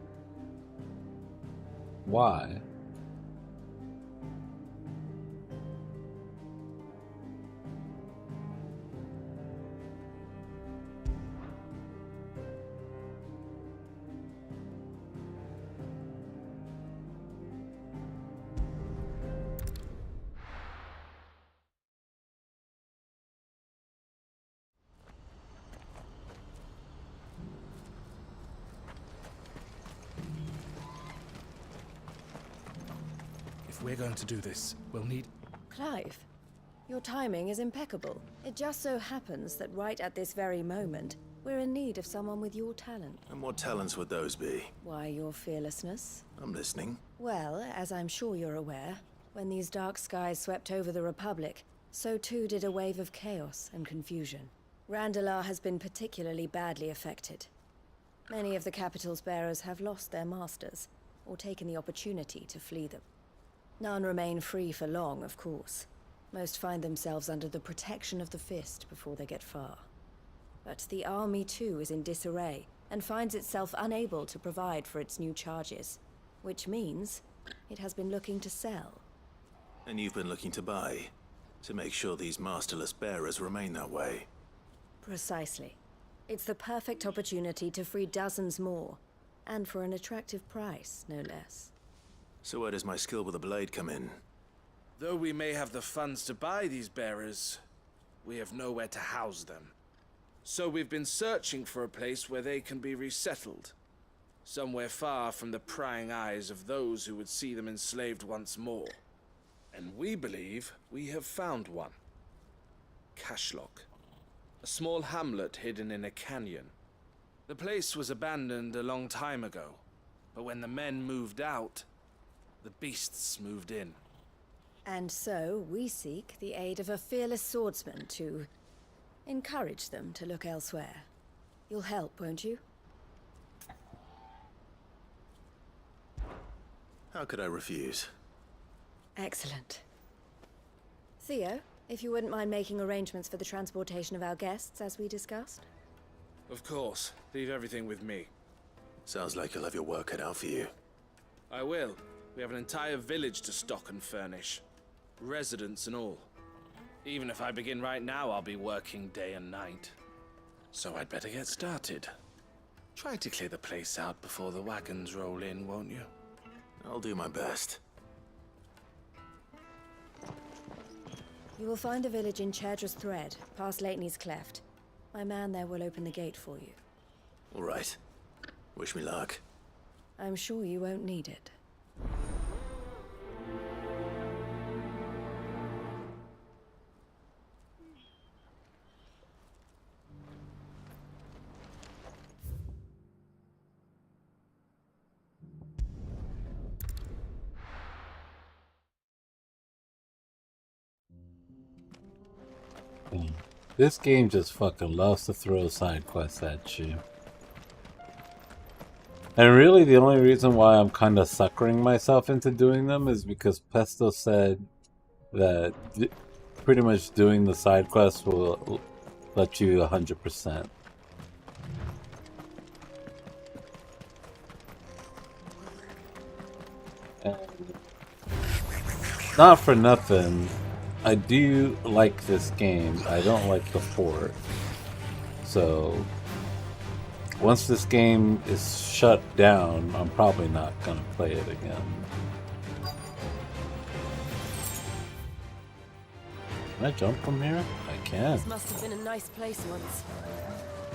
Why?
If we're going to do this, we'll need...
Clive, your timing is impeccable. It just so happens that right at this very moment, we're in need of someone with your talent.
And what talents would those be?
Why, your fearlessness.
I'm listening.
Well, as I'm sure you're aware, when these dark skies swept over the Republic, so too did a wave of chaos and confusion. Randalar has been particularly badly affected. Many of the capital's bearers have lost their masters, or taken the opportunity to flee them. None remain free for long, of course. Most find themselves under the protection of the Fist before they get far. But the army too is in disarray, and finds itself unable to provide for its new charges. Which means it has been looking to sell.
And you've been looking to buy, to make sure these masterless bearers remain that way.
Precisely. It's the perfect opportunity to free dozens more, and for an attractive price, no less.
So where does my skill with a blade come in?
Though we may have the funds to buy these bearers, we have nowhere to house them. So we've been searching for a place where they can be resettled. Somewhere far from the prying eyes of those who would see them enslaved once more. And we believe we have found one. Cashlock. A small hamlet hidden in a canyon. The place was abandoned a long time ago, but when the men moved out, the beasts moved in.
And so we seek the aid of a fearless swordsman to encourage them to look elsewhere. You'll help, won't you?
How could I refuse?
Excellent. Theo, if you wouldn't mind making arrangements for the transportation of our guests, as we discussed.
Of course. Leave everything with me.
Sounds like you'll have your work cut out for you.
I will. We have an entire village to stock and furnish. Residents and all. Even if I begin right now, I'll be working day and night. So I'd better get started. Try to clear the place out before the wagons roll in, won't you?
I'll do my best.
You will find a village in Chadra's Thread, past Lateney's Cleft. My man there will open the gate for you.
All right. Wish me luck.
I'm sure you won't need it.
This game just fucking loves to throw side quests at you. And really the only reason why I'm kind of suckering myself into doing them is because Pesto said that pretty much doing the side quests will let you 100%. And not for nothing, I do like this game. I don't like the port. So once this game is shut down, I'm probably not gonna play it again. Can I jump from here? I can.
This must have been a nice place once.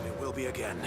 It will be again.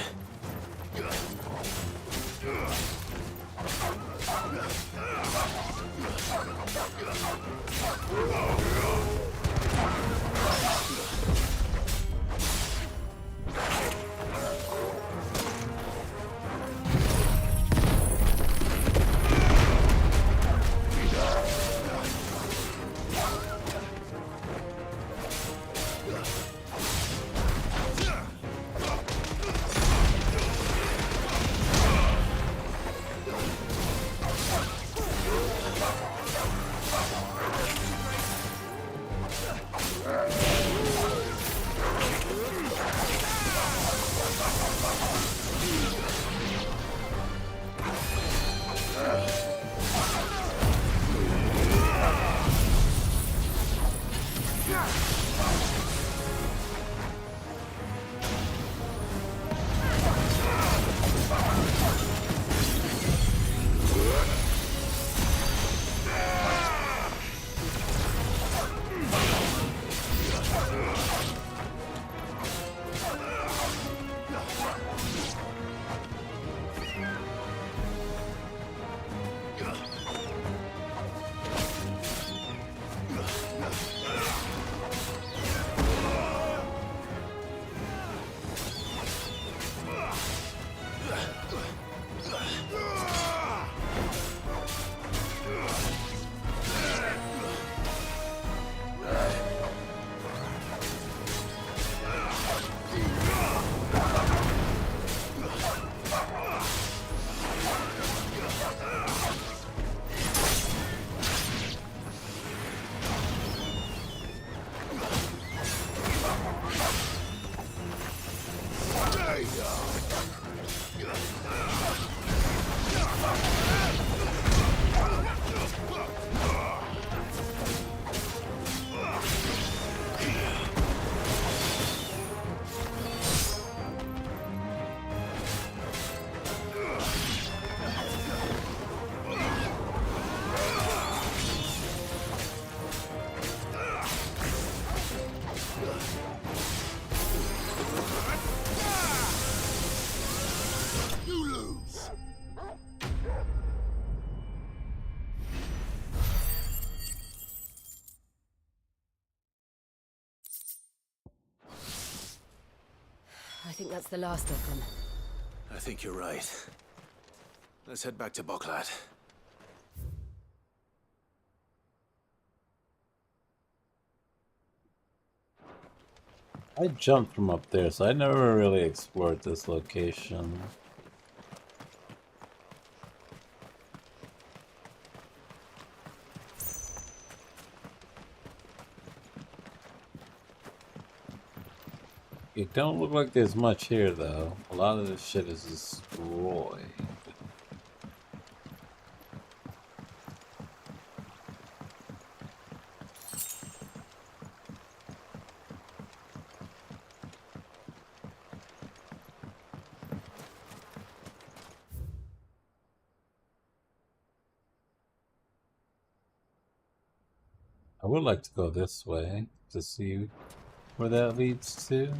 I think that's the last of them.
I think you're right. Let's head back to Boklat.
I jumped from up there, so I never really explored this location. It don't look like there's much here, though. A lot of this shit is destroyed. I would like to go this way to see where that leads to.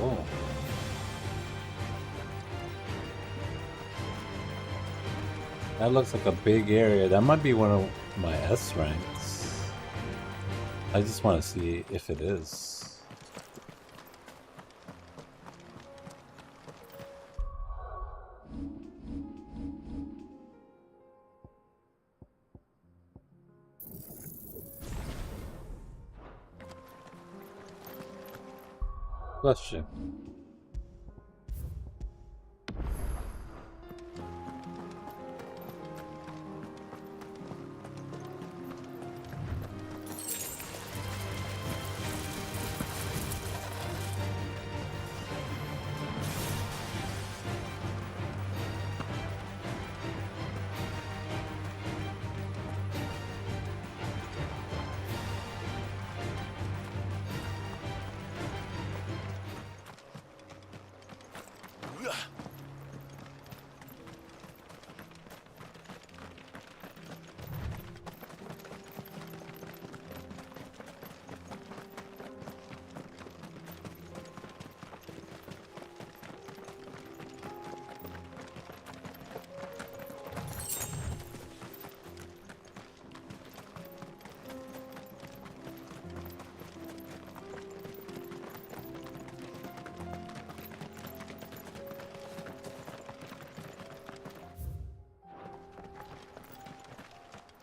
Oh. That looks like a big area. That might be one of my S ranks. I just want to see if it is. Question.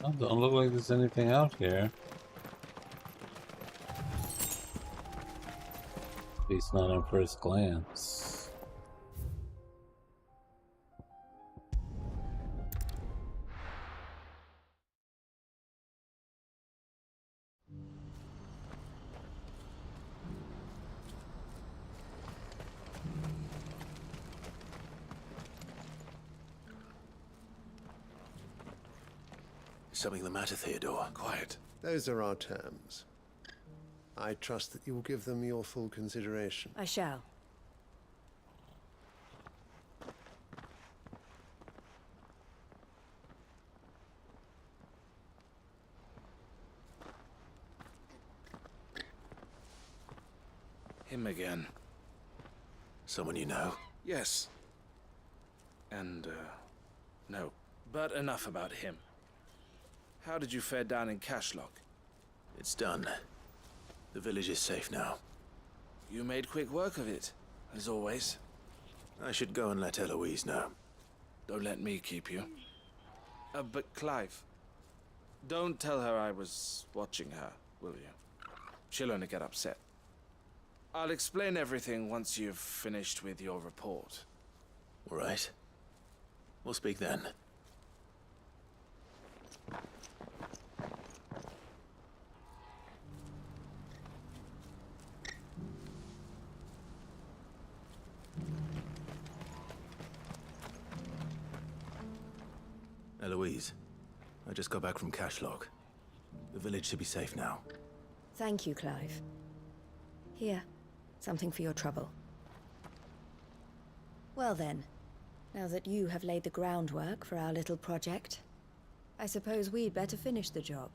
Oh, don't look like there's anything out here. At least not on first glance.
Is something the matter, Theodore?
Quiet. Those are our terms. I trust that you will give them your full consideration.
I shall.
Him again.
Someone you know?
Yes. And, no. But enough about him. How did you fare down in Cashlock?
It's done. The village is safe now.
You made quick work of it, as always.
I should go and let Eloise know.
Don't let me keep you. But Clive, don't tell her I was watching her, will you? She'll only get upset. I'll explain everything once you've finished with your report.
All right. We'll speak then. Eloise, I just got back from Cashlock. The village should be safe now.
Thank you, Clive. Here, something for your trouble. Well then, now that you have laid the groundwork for our little project, I suppose we'd better finish the job.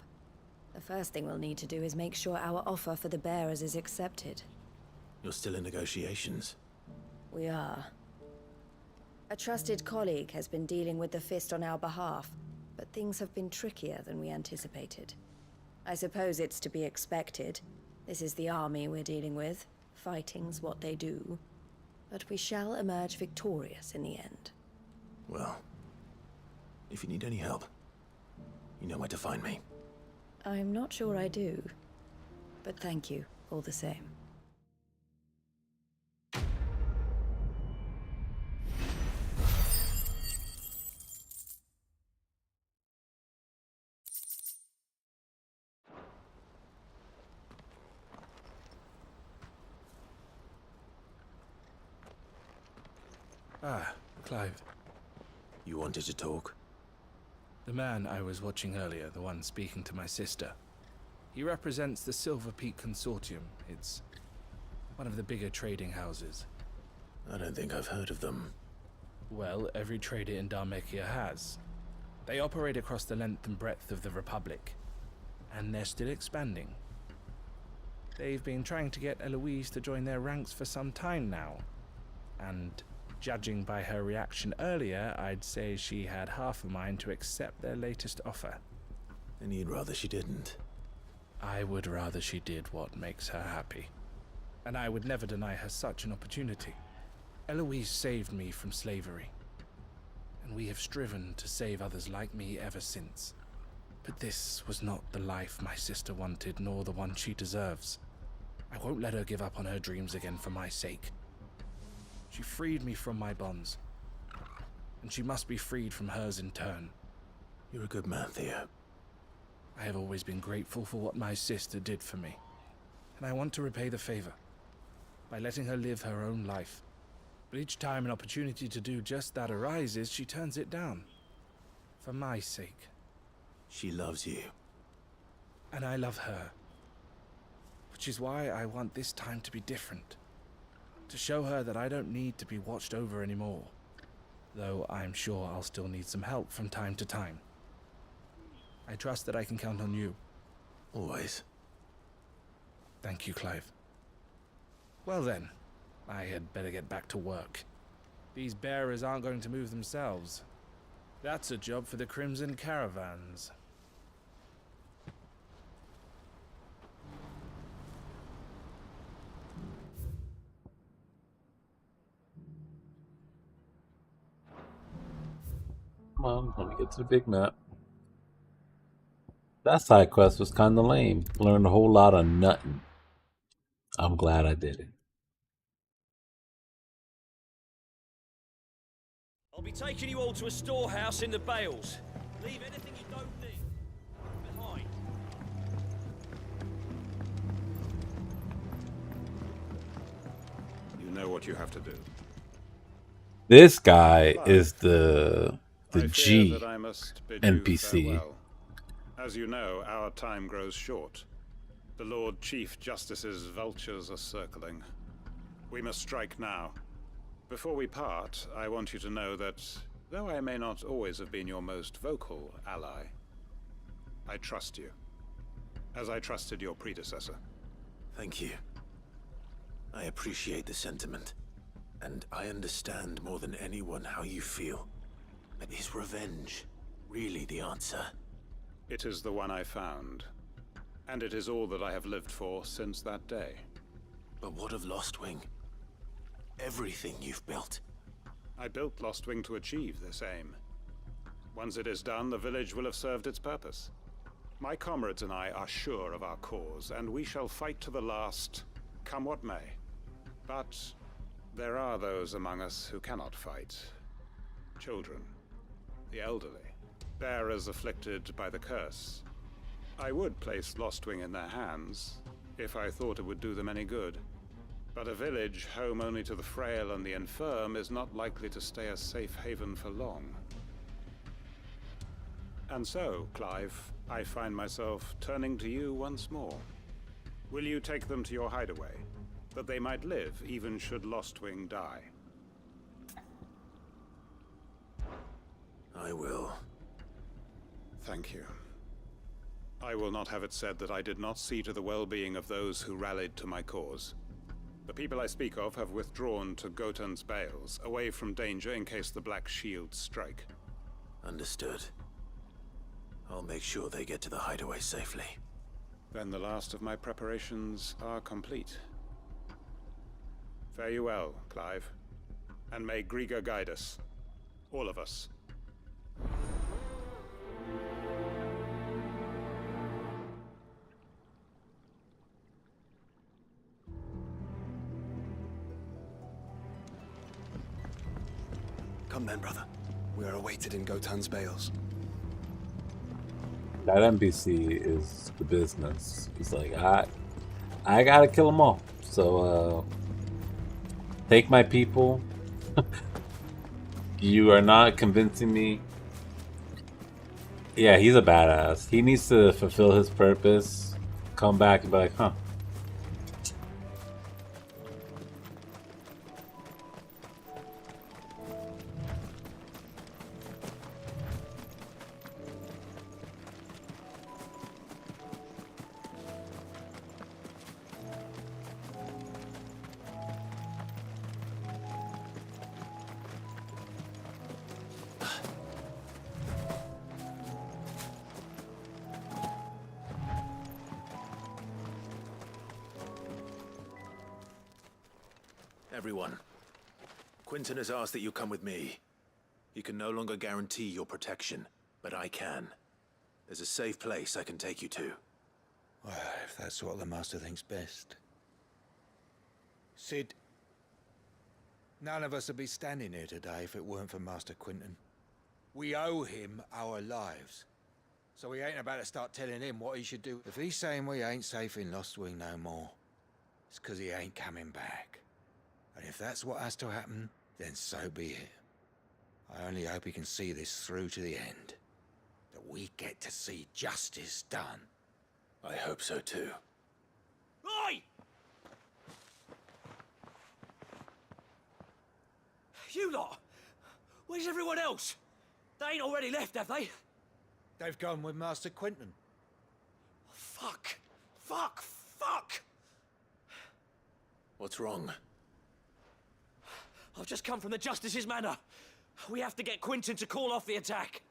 The first thing we'll need to do is make sure our offer for the bearers is accepted.
You're still in negotiations?
We are. A trusted colleague has been dealing with the Fist on our behalf, but things have been trickier than we anticipated. I suppose it's to be expected. This is the army we're dealing with. Fighting's what they do. But we shall emerge victorious in the end.
Well, if you need any help, you know where to find me.
I'm not sure I do, but thank you all the same.
Ah, Clive.
You wanted to talk?
The man I was watching earlier, the one speaking to my sister. He represents the Silver Peak Consortium. It's one of the bigger trading houses.
I don't think I've heard of them.
Well, every trader in Dharmekia has. They operate across the length and breadth of the Republic. And they're still expanding. They've been trying to get Eloise to join their ranks for some time now. And judging by her reaction earlier, I'd say she had half a mind to accept their latest offer.
And you'd rather she didn't?
I would rather she did what makes her happy. And I would never deny her such an opportunity. Eloise saved me from slavery. And we have striven to save others like me ever since. But this was not the life my sister wanted, nor the one she deserves.
I won't let her give up on her dreams again for my sake. She freed me from my bonds, and she must be freed from hers in turn.
You're a good man, Theo.
I have always been grateful for what my sister did for me, and I want to repay the favor by letting her live her own life. But each time an opportunity to do just that arises, she turns it down. For my sake.
She loves you.
And I love her. Which is why I want this time to be different. To show her that I don't need to be watched over anymore. Though I'm sure I'll still need some help from time to time. I trust that I can count on you.
Always.
Thank you, Clive. Well then, I had better get back to work. These bearers aren't going to move themselves. That's a job for the Crimson Caravans.
Come on, let me get to the big map. That side quest was kind of lame. Learned a whole lot of nothing. I'm glad I did it.
I'll be taking you all to a storehouse in the Bales. Leave anything you don't need behind.
You know what you have to do.
This guy is the G
that I must bid
NPC.
You farewell. As you know, our time grows short. The Lord Chief Justice's vultures are circling. We must strike now. Before we part, I want you to know that, though I may not always have been your most vocal ally, I trust you, as I trusted your predecessor.
Thank you. I appreciate the sentiment, and I understand more than anyone how you feel. But is revenge really the answer?
It is the one I found, and it is all that I have lived for since that day.
But what of Lostwing? Everything you've built.
I built Lostwing to achieve this aim. Once it is done, the village will have served its purpose. My comrades and I are sure of our cause, and we shall fight to the last, come what may. But there are those among us who cannot fight. Children, the elderly, bearers afflicted by the curse. I would place Lostwing in their hands, if I thought it would do them any good. But a village home only to the frail and the infirm is not likely to stay a safe haven for long. And so, Clive, I find myself turning to you once more. Will you take them to your hideaway, that they might live even should Lostwing die?
I will.
Thank you. I will not have it said that I did not see to the well-being of those who rallied to my cause. The people I speak of have withdrawn to Gotan's Bales, away from danger in case the Black Shields strike.
Understood. I'll make sure they get to the hideaway safely.
Then the last of my preparations are complete. Fare you well, Clive. And may Griga guide us. All of us.
Come then, brother. We are awaited in Gotan's Bales.
That NPC is the business. He's like, I gotta kill them all. So, take my people. You are not convincing me. Yeah, he's a badass. He needs to fulfill his purpose. Come back and be like, huh.
Everyone, Quinton has asked that you come with me. He can no longer guarantee your protection, but I can. There's a safe place I can take you to.
Well, if that's what the Master thinks best.
Sid, none of us would be standing here today if it weren't for Master Quentin. We owe him our lives. So we ain't about to start telling him what he should do. If he's saying we ain't safe in Lost Wing no more, it's 'cause he ain't coming back. And if that's what has to happen, then so be it. I only hope he can see this through to the end. That we get to see justice done.
I hope so too.
Oi! You lot! Where's everyone else? They ain't already left, have they?
They've gone with Master Quentin.
Fuck! Fuck! Fuck!
What's wrong?
I've just come from the Justice's manor. We have to get Quentin to call off the attack.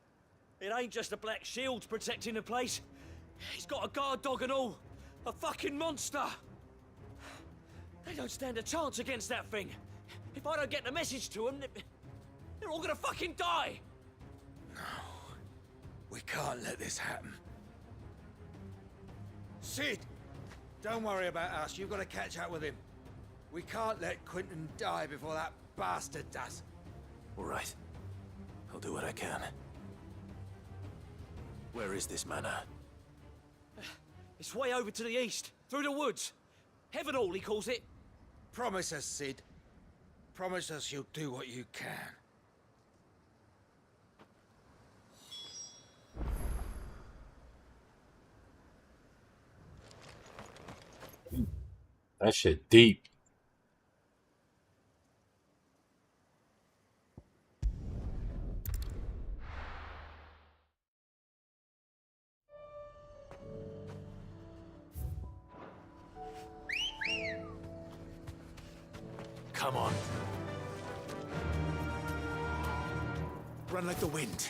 It ain't just the Black Shields protecting the place. He's got a guard dog and all. A fucking monster. They don't stand a chance against that thing. If I don't get the message to them, they're all gonna fucking die.
We can't let this happen. Sid! Don't worry about us. You've got to catch up with him. We can't let Quentin die before that bastard does.
All right. I'll do what I can. Where is this manor?
It's way over to the east, through the woods. Heaven Hall, he calls it.
Promise us, Sid. Promise us you'll do what you can.
That shit deep.
Come on. Run like the wind.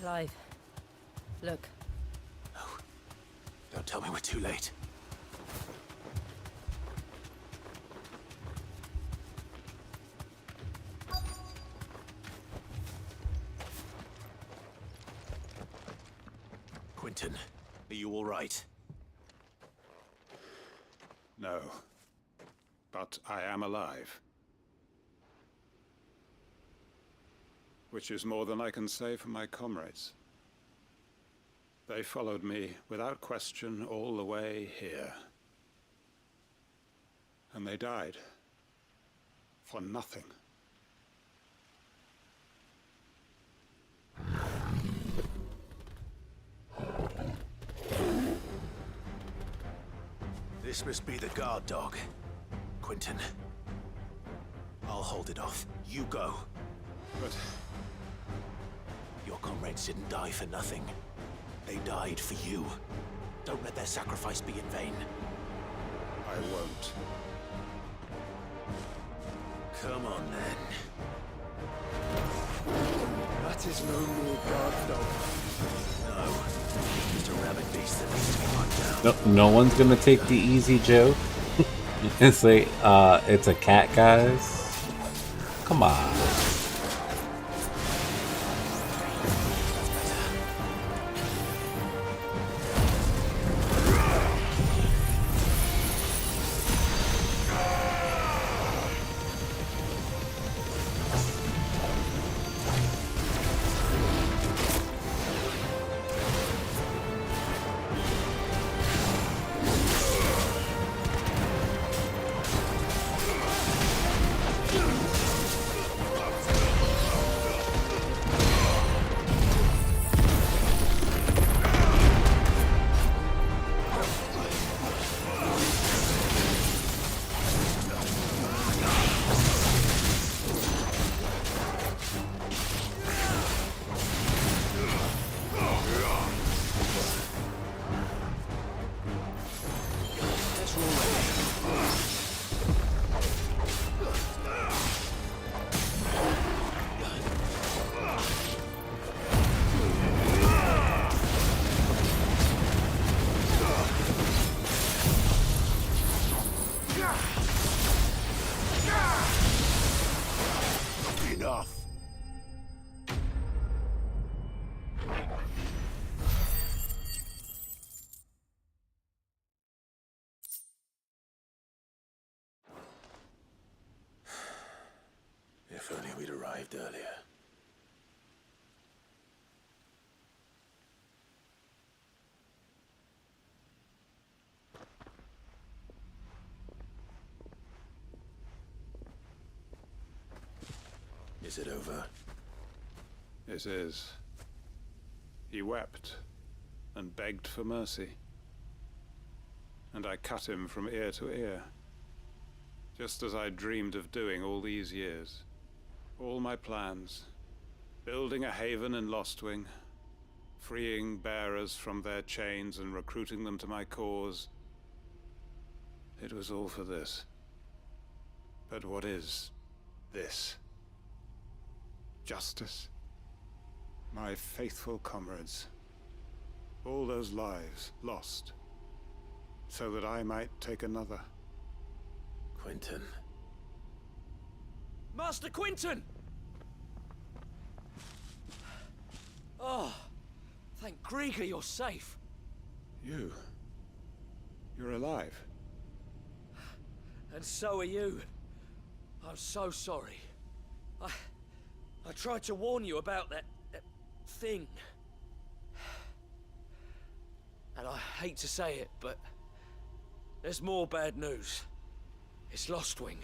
Clive, look.
No. Don't tell me we're too late. Quentin, are you all right?
No. But I am alive. Which is more than I can say for my comrades. They followed me without question all the way here. And they died. For nothing.
This must be the guard dog. Quentin. I'll hold it off. You go.
But
your comrades didn't die for nothing. They died for you. Don't let their sacrifice be in vain.
I won't.
Come on, then.
That is no more guard dog.
No. Just a rabid beast that needs to be hunted down.
No one's gonna take the easy joke and say, it's a cat, guys. Come on.
arrived earlier. Is it over?
It is. He wept and begged for mercy. And I cut him from ear to ear. Just as I dreamed of doing all these years. All my plans. Building a haven in Lostwing. Freeing bearers from their chains and recruiting them to my cause. It was all for this. But what is this? Justice? My faithful comrades. All those lives lost. So that I might take another.
Quentin.
Master Quentin! Oh, thank Grieger you're safe.
You're alive.
And so are you. I'm so sorry. I tried to warn you about that thing. And I hate to say it, but there's more bad news. It's Lostwing.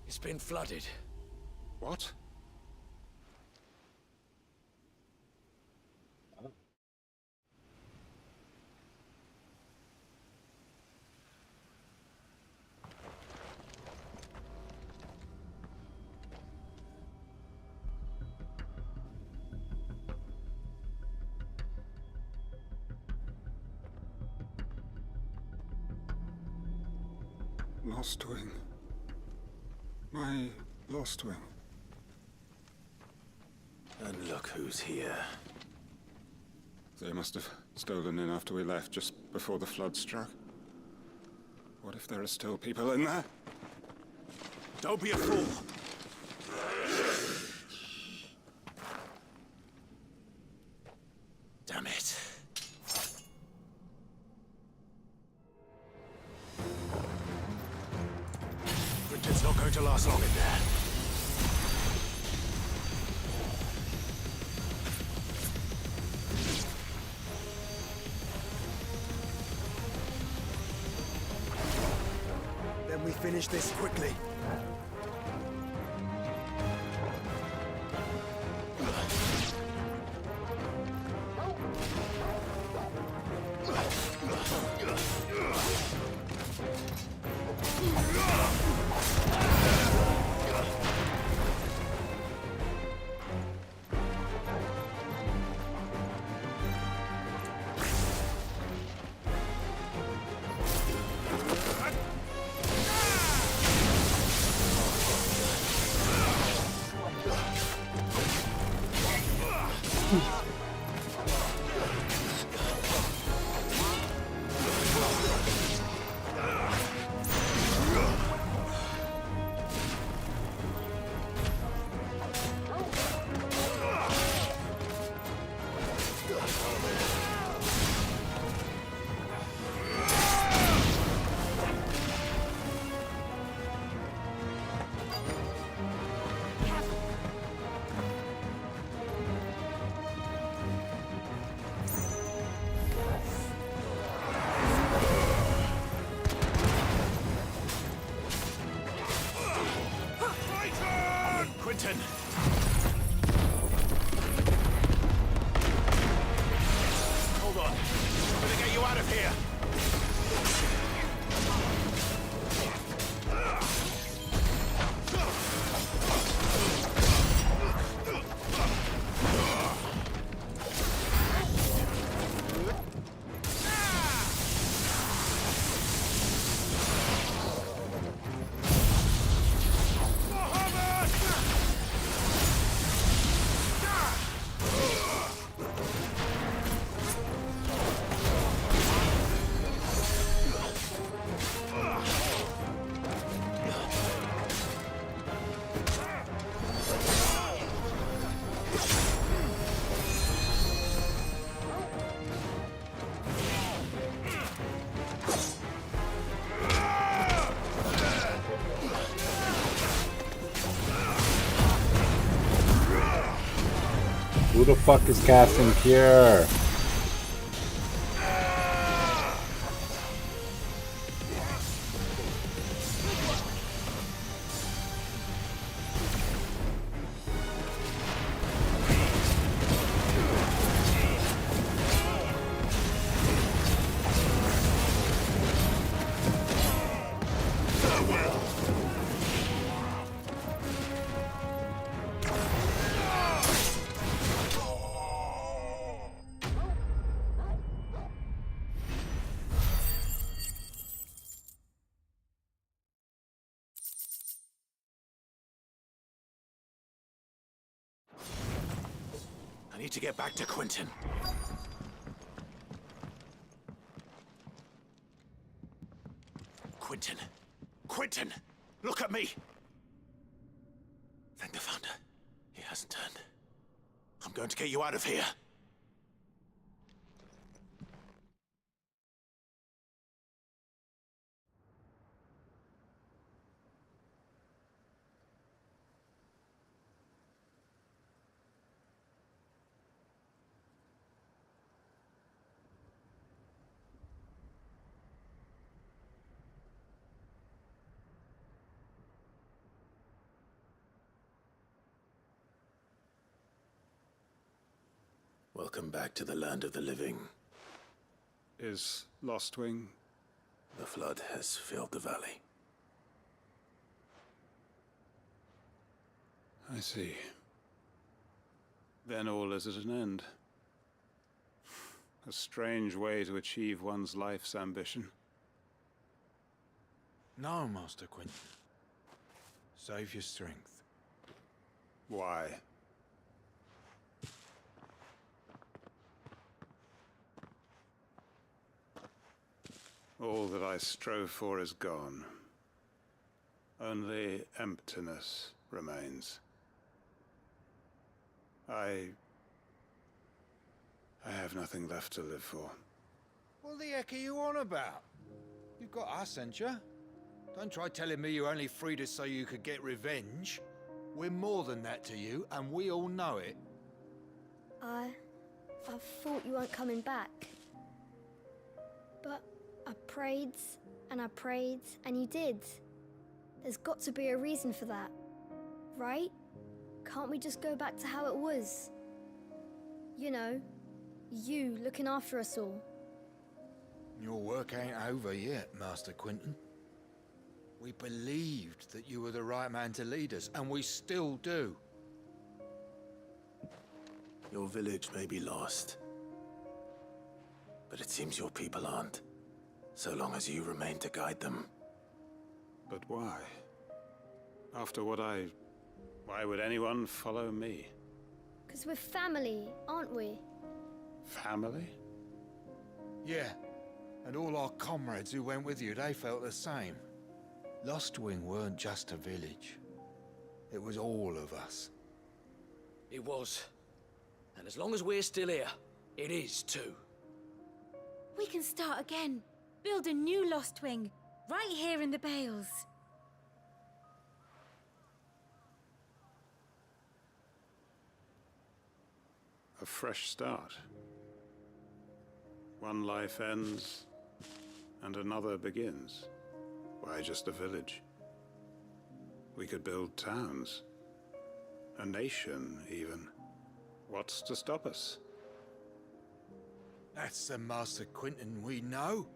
It's been flooded.
What? Lostwing. My Lostwing.
And look who's here.
They must have stolen in after we left, just before the flood struck. What if there are still people in there?
Don't be a fool! Damn it. Quentin's not going to last long in there. Then we finish this quickly. Quentin! Hold on. I'm gonna get you out of here!
Who the fuck is casting Cure?
I need to get back to Quentin. Quentin! Quentin! Look at me! Thank the Founder. He hasn't turned. I'm going to get you out of here. Welcome back to the land of the living.
Is Lostwing?
The flood has filled the valley.
I see. Then all is at an end. A strange way to achieve one's life's ambition.
No, Master Quentin. Save your strength.
Why? All that I strove for is gone. Only emptiness remains. I have nothing left to live for.
What the heck are you on about? You've got us, ain't you? Don't try telling me you only freed us so you could get revenge. We're more than that to you, and we all know it.
I thought you weren't coming back. But I prayed, and you did. There's got to be a reason for that, right? Can't we just go back to how it was? You know, you looking after us all.
Your work ain't over yet, Master Quentin. We believed that you were the right man to lead us, and we still do.
Your village may be lost, but it seems your people aren't, so long as you remain to guide them.
But why? After what why would anyone follow me?
'Cause we're family, aren't we?
Family?
Yeah, and all our comrades who went with you, they felt the same. Lostwing weren't just a village. It was all of us.
It was. And as long as we're still here, it is too.
We can start again. Build a new Lostwing, right here in the Bales.
A fresh start. One life ends, and another begins. Why just a village? We could build towns. A nation, even. What's to stop us?
That's the Master Quentin we know.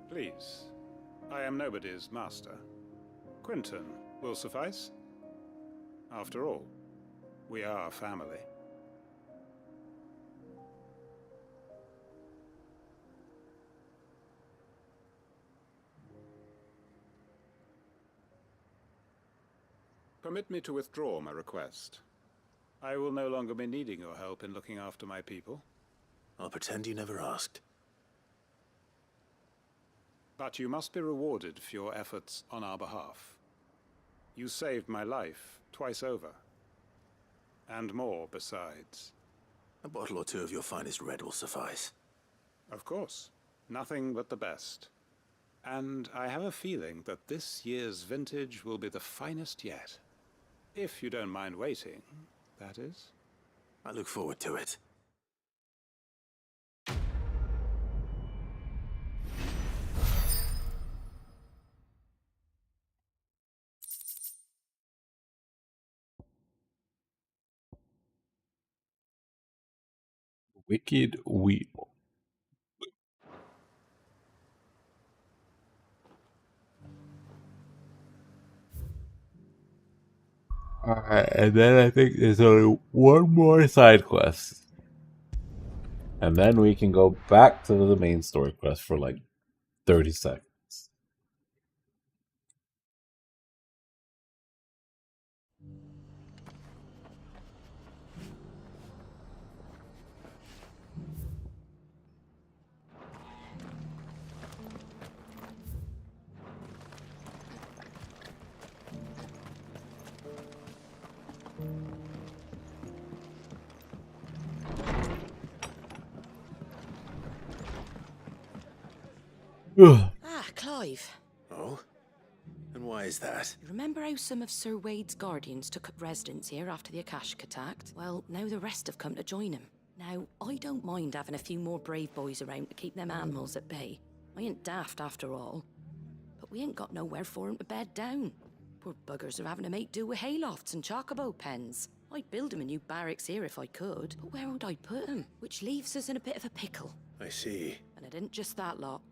Please. I am nobody's master. Quentin will suffice. After all, we are family. Permit me to withdraw my request. I will no longer be needing your help in looking after my people.
I'll pretend you never asked.
But you must be rewarded for your efforts on our behalf. You saved my life twice over. And more besides.
A bottle or two of your finest red will suffice.
Of course. Nothing but the best. And I have a feeling that this year's vintage will be the finest yet. If you don't mind waiting, that is.
I look forward to it.
Wicked Wheel. Alright, and then I think there's only one more side quest. And then we can go back to the main story quest for like 30 seconds.
Ah, Clive.
Oh? And why is that?
You remember how some of Sir Wade's guardians took up residence here after the Akashic attacked? Well, now the rest have come to join him. Now, I don't mind having a few more brave boys around to keep them animals at bay. I ain't daft after all. But we ain't got nowhere for 'em to bed down. Poor buggers are having to make do with haylofts and chocobo pens. I'd build 'em a new barracks here if I could, but where would I put 'em? Which leaves us in a bit of a pickle.
I see.
And it isn't just that lot.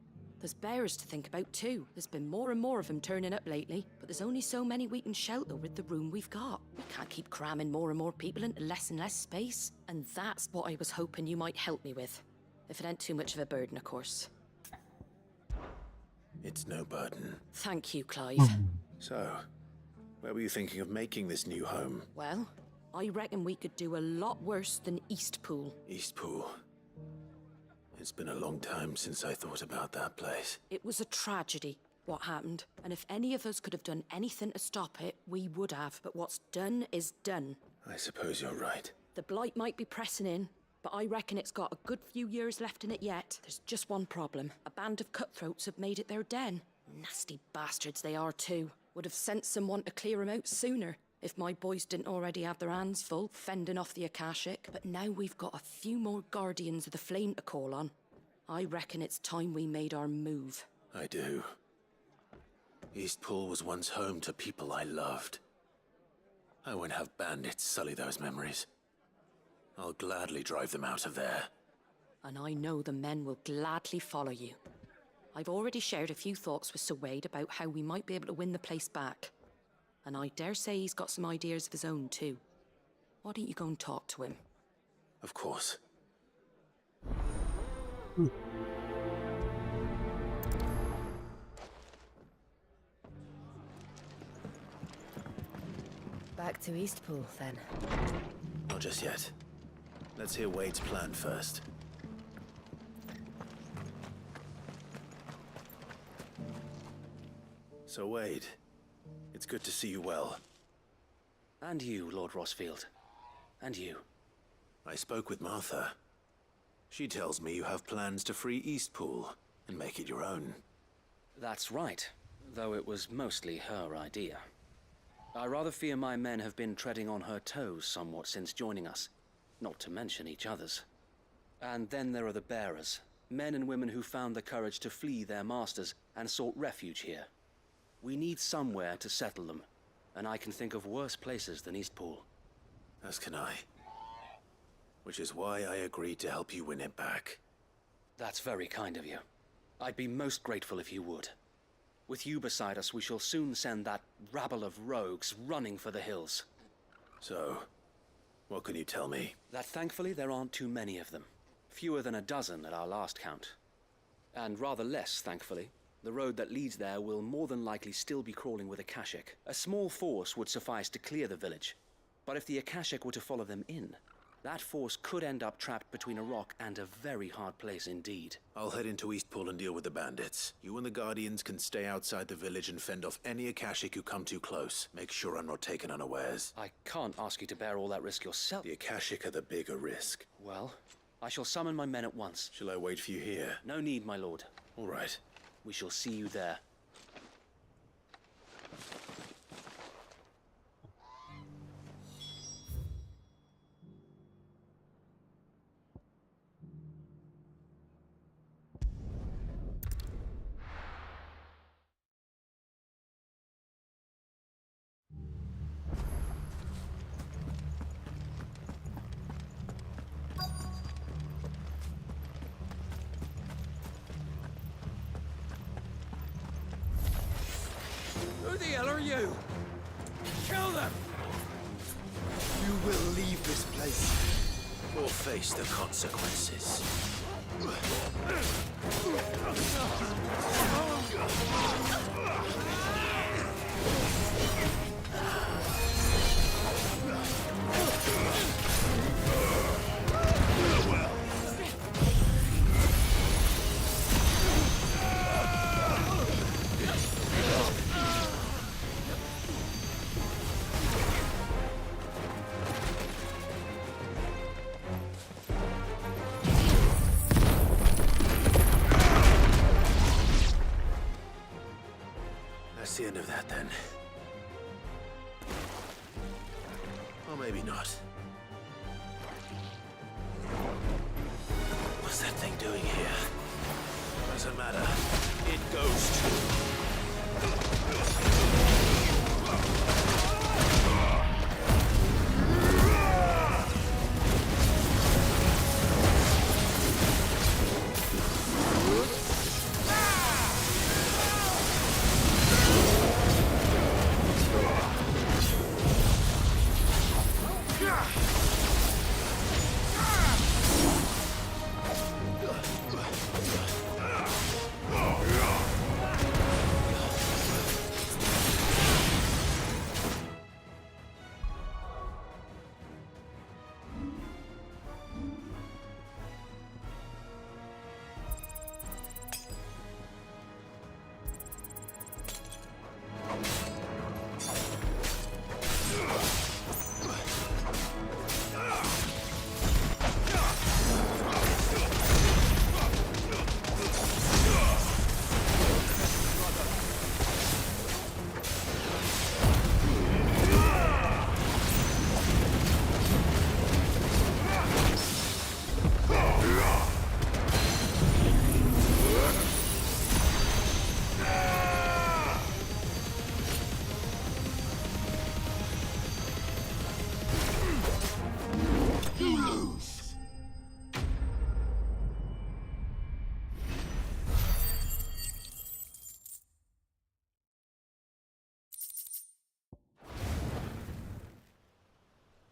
There's bears to think about too. There's been more and more of them turning up lately, but there's only so many we can shelter with the room we've got. We can't keep cramming more and more people into less and less space. And that's what I was hoping you might help me with. If it ain't too much of a burden, of course.
It's no burden.
Thank you, Clive.
So, where were you thinking of making this new home?
Well, I reckon we could do a lot worse than Eastpool.
Eastpool. It's been a long time since I thought about that place.
It was a tragedy, what happened. And if any of us could have done anything to stop it, we would have. But what's done is done.
I suppose you're right.
The blight might be pressing in, but I reckon it's got a good few years left in it yet. There's just one problem. A band of cutthroats have made it their den. Nasty bastards they are too. Would have sent someone to clear them out sooner, if my boys didn't already have their hands full, fending off the Akashic. But now we've got a few more Guardians of the Flame to call on. I reckon it's time we made our move.
I do. Eastpool was once home to people I loved. I won't have bandits sully those memories. I'll gladly drive them out of there.
And I know the men will gladly follow you. I've already shared a few thoughts with Sir Wade about how we might be able to win the place back. And I dare say he's got some ideas of his own too. Why don't you go and talk to him?
Of course.
Back to Eastpool, then.
Not just yet. Let's hear Wade's plan first. So, Wade, it's good to see you well.
And you, Lord Rosfield. And you.
I spoke with Martha. She tells me you have plans to free Eastpool and make it your own.
That's right, though it was mostly her idea. I rather fear my men have been treading on her toes somewhat since joining us, not to mention each other's. And then there are the bearers, men and women who found the courage to flee their masters and sought refuge here. We need somewhere to settle them, and I can think of worse places than Eastpool.
As can I. Which is why I agreed to help you win it back.
That's very kind of you. I'd be most grateful if you would. With you beside us, we shall soon send that rabble of rogues running for the hills.
So, what can you tell me?
That thankfully there aren't too many of them. Fewer than a dozen at our last count. And rather less, thankfully. The road that leads there will more than likely still be crawling with Akashic. A small force would suffice to clear the village. But if the Akashic were to follow them in, that force could end up trapped between a rock and a very hard place indeed.
I'll head into Eastpool and deal with the bandits. You and the Guardians can stay outside the village and fend off any Akashic who come too close. Make sure I'm not taken unawares.
I can't ask you to bear all that risk yourself.
The Akashic are the bigger risk.
Well, I shall summon my men at once.
Shall I wait for you here?
No need, my lord.
All right.
We shall see you there.
the hell are you? Kill them!
You will leave this place or face the consequences. That's the end of that, then. Or maybe not. What's that thing doing here? Doesn't matter. It goes too.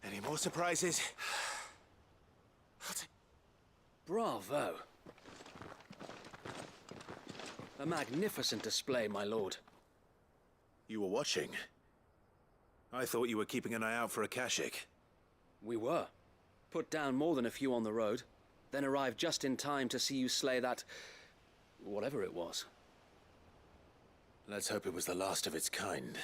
Any more surprises?
Bravo! A magnificent display, my lord.
You were watching? I thought you were keeping an eye out for a Kashik.
We were. Put down more than a few on the road, then arrived just in time to see you slay that... whatever it was.
Let's hope it was the last of its kind.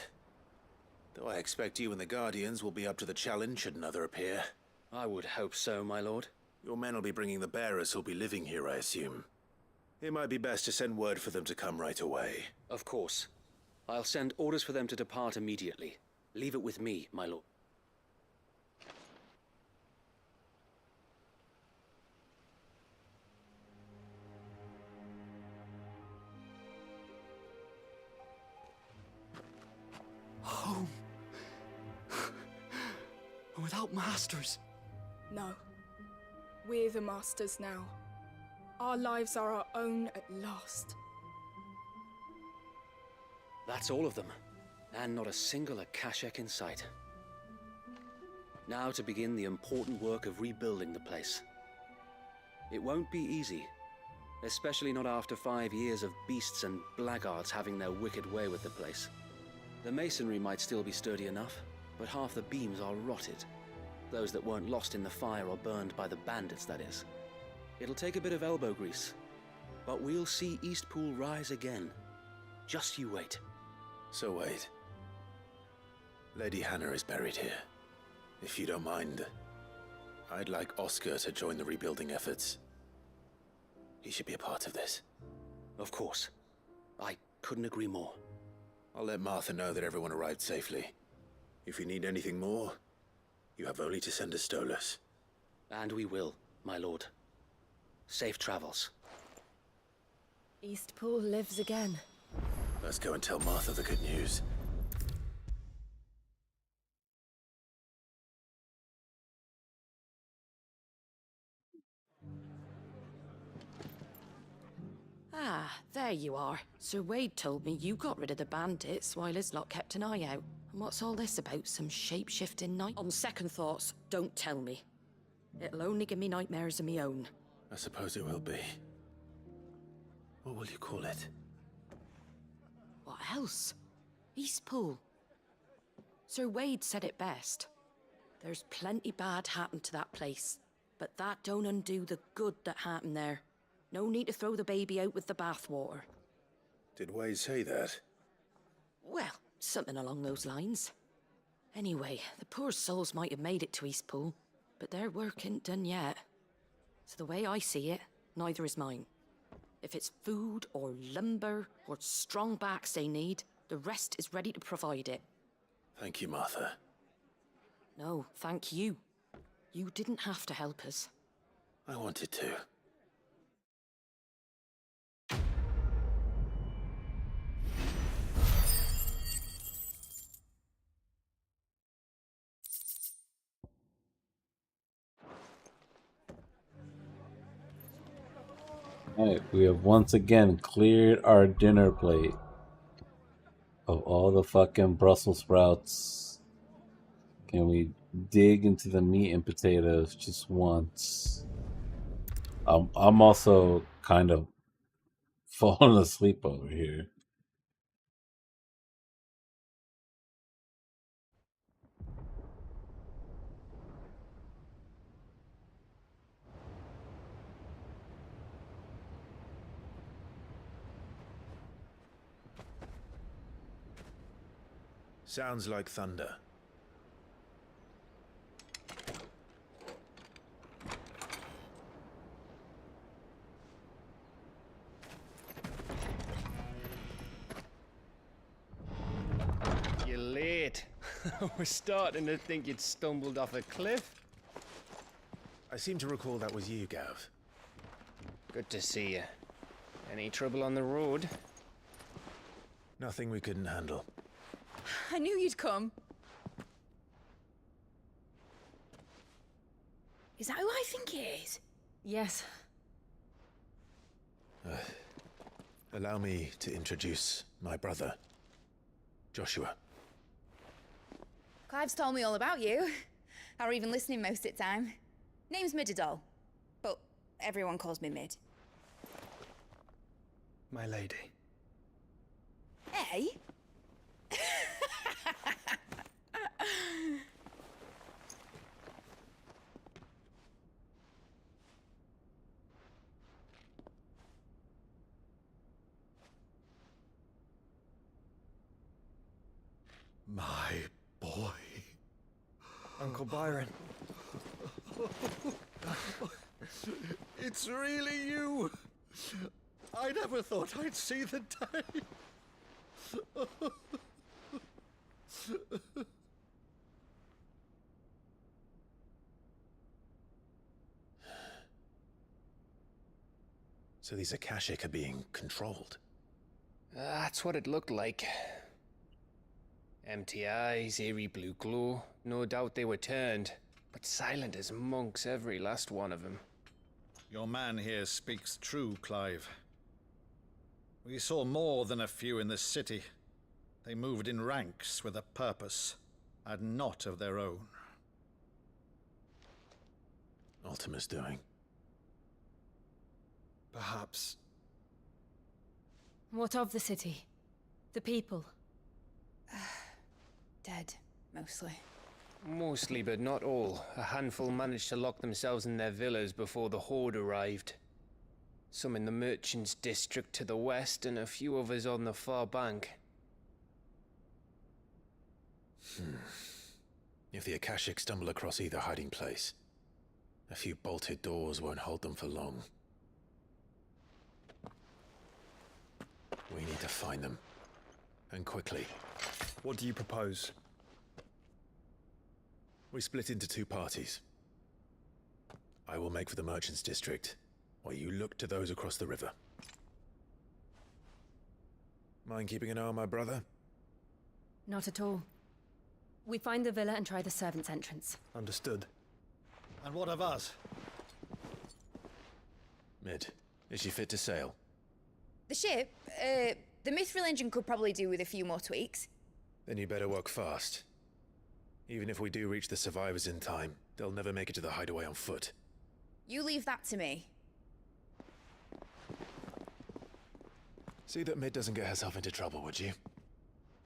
Though I expect you and the Guardians will be up to the challenge should another appear.
I would hope so, my lord.
Your men will be bringing the bearers who'll be living here, I assume. It might be best to send word for them to come right away.
Of course. I'll send orders for them to depart immediately. Leave it with me, my lord.
Home. Without masters.
No. We're the masters now. Our lives are our own at last.
That's all of them. And not a single Akashek in sight. Now to begin the important work of rebuilding the place. It won't be easy. Especially not after 5 years of beasts and blackguards having their wicked way with the place. The masonry might still be sturdy enough, but half the beams are rotted. Those that weren't lost in the fire or burned by the bandits, that is. It'll take a bit of elbow grease, but we'll see Eastpool rise again. Just you wait.
So wait. Lady Hannah is buried here. If you don't mind, I'd like Oscar to join the rebuilding efforts. He should be a part of this.
Of course. I couldn't agree more.
I'll let Martha know that everyone arrived safely. If you need anything more, you have only to send a Stolas.
And we will, my lord. Safe travels.
Eastpool lives again.
Let's go and tell Martha the good news.
Ah, there you are. Sir Wade told me you got rid of the bandits while his lot kept an eye out. And what's all this about, some shape-shifting night? On second thoughts, don't tell me. It'll only give me nightmares of me own.
I suppose it will be. What will you call it?
What else? Eastpool. Sir Wade said it best. There's plenty bad happened to that place, but that don't undo the good that happened there. No need to throw the baby out with the bathwater.
Did Wade say that?
Well, something along those lines. Anyway, the poor souls might have made it to Eastpool, but their work ain't done yet. So the way I see it, neither is mine. If it's food or lumber or strong backs they need, the rest is ready to provide it.
Thank you, Martha.
No, thank you. You didn't have to help us.
I wanted to.
Alright, we have once again cleared our dinner plate of all the fucking Brussels sprouts. Can we dig into the meat and potatoes just once? I'm also kind of falling asleep over here.
Sounds like thunder.
You're late. We're starting to think you'd stumbled off a cliff.
I seem to recall that was you, Gav.
Good to see you. Any trouble on the road?
Nothing we couldn't handle.
I knew you'd come. Is that who I think it is?
Yes.
Allow me to introduce my brother, Joshua.
Clive's told me all about you. Or even listening most of the time. Name's Midadol, but everyone calls me Mid.
My lady.
Hey?
My boy.
Uncle Byron.
It's really you. I never thought I'd see the day.
So these Akashic are being controlled.
That's what it looked like. Empty eyes, eerie blue glow. No doubt they were turned, but silent as monks, every last one of them.
Your man here speaks true, Clive. We saw more than a few in this city. They moved in ranks with a purpose, and not of their own.
Ultima's doing.
Perhaps.
What of the city? The people?
Dead, mostly.
Mostly, but not all. A handful managed to lock themselves in their villas before the Horde arrived. Some in the Merchants' District to the west, and a few others on the far bank.
If the Akashic stumble across either hiding place, a few bolted doors won't hold them for long. We need to find them. And quickly.
What do you propose?
We split into two parties. I will make for the Merchants' District, while you look to those across the river. Mind keeping an eye on my brother?
Not at all. We find the villa and try the servants' entrance.
Understood.
And what of us?
Mid, is she fit to sail?
The ship, the mithril engine could probably do with a few more tweaks.
Then you better work fast. Even if we do reach the survivors in time, they'll never make it to the hideaway on foot.
You leave that to me.
See that Mid doesn't get herself into trouble, would you?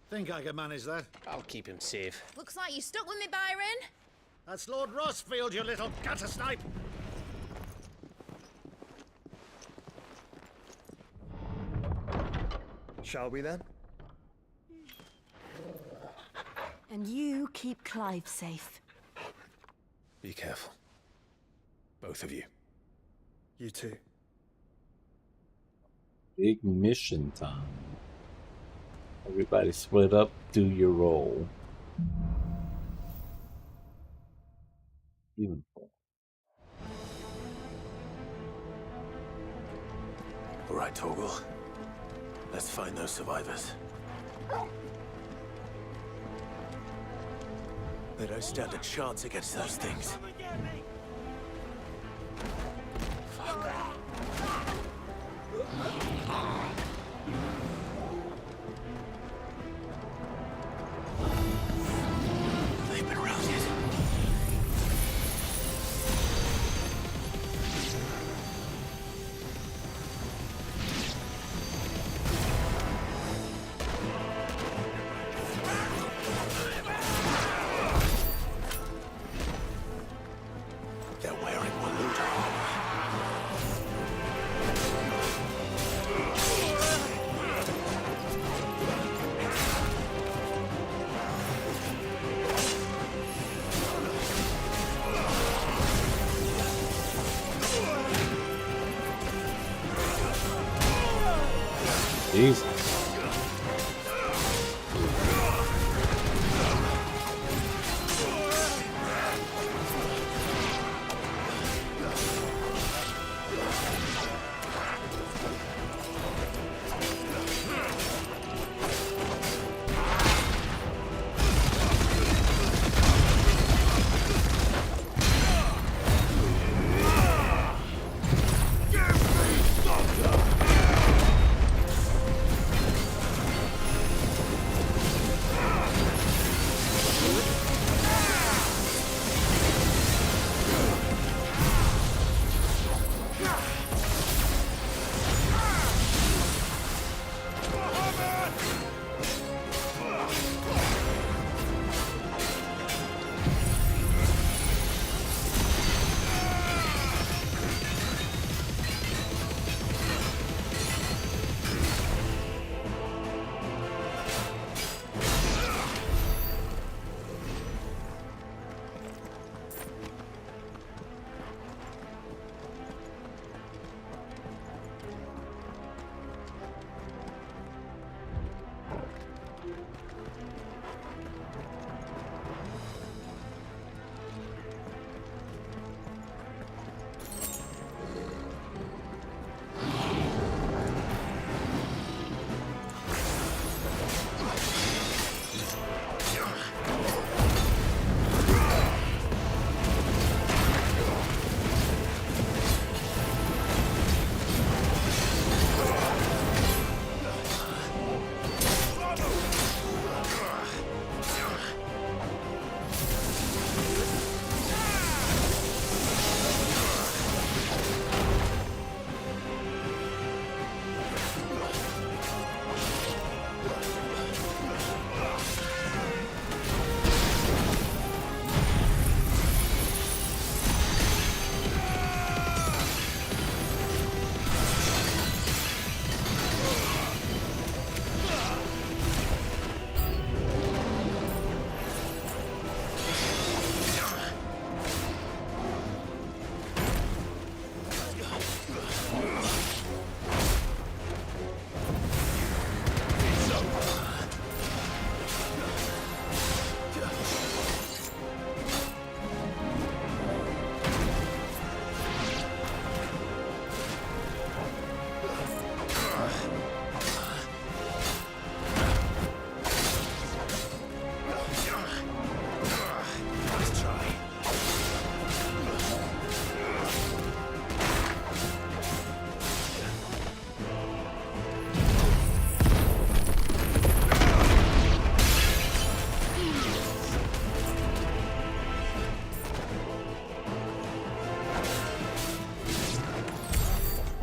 Think I can manage that?
I'll keep him safe.
Looks like you stuck with me, Byron.
That's Lord Rossfield, you little gutter snipe!
Shall we then?
And you keep Clive safe.
Be careful. Both of you.
You too.
Big mission time. Everybody split up, do your role. Even
All right, Torgal. Let's find those survivors. They don't stand a chance against those things. They've been routed. They're wearing Waloot armor.
Jesus.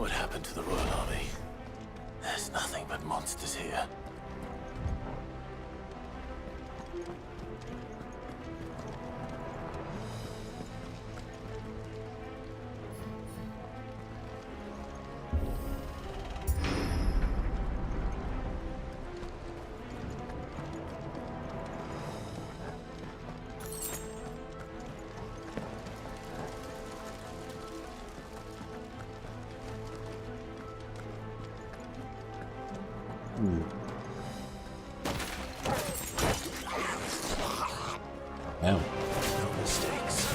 What happened to the Royal Army? There's nothing but monsters here.
Damn.
No mistakes.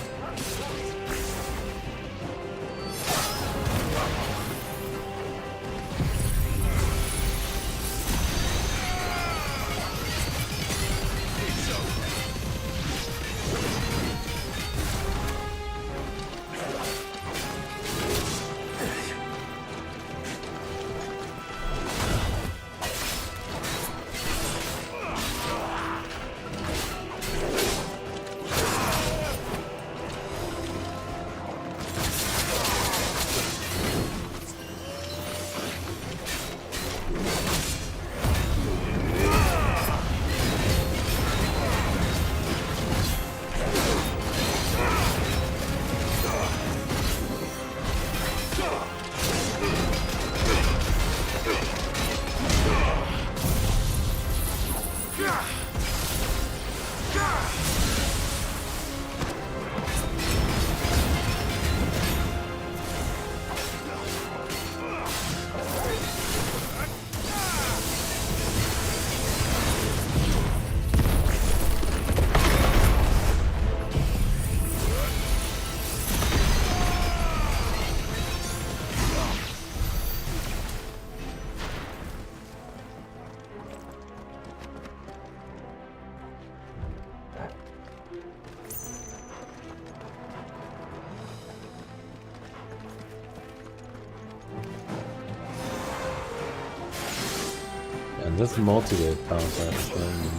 And this multi-wave concept has been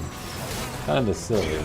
kind of silly.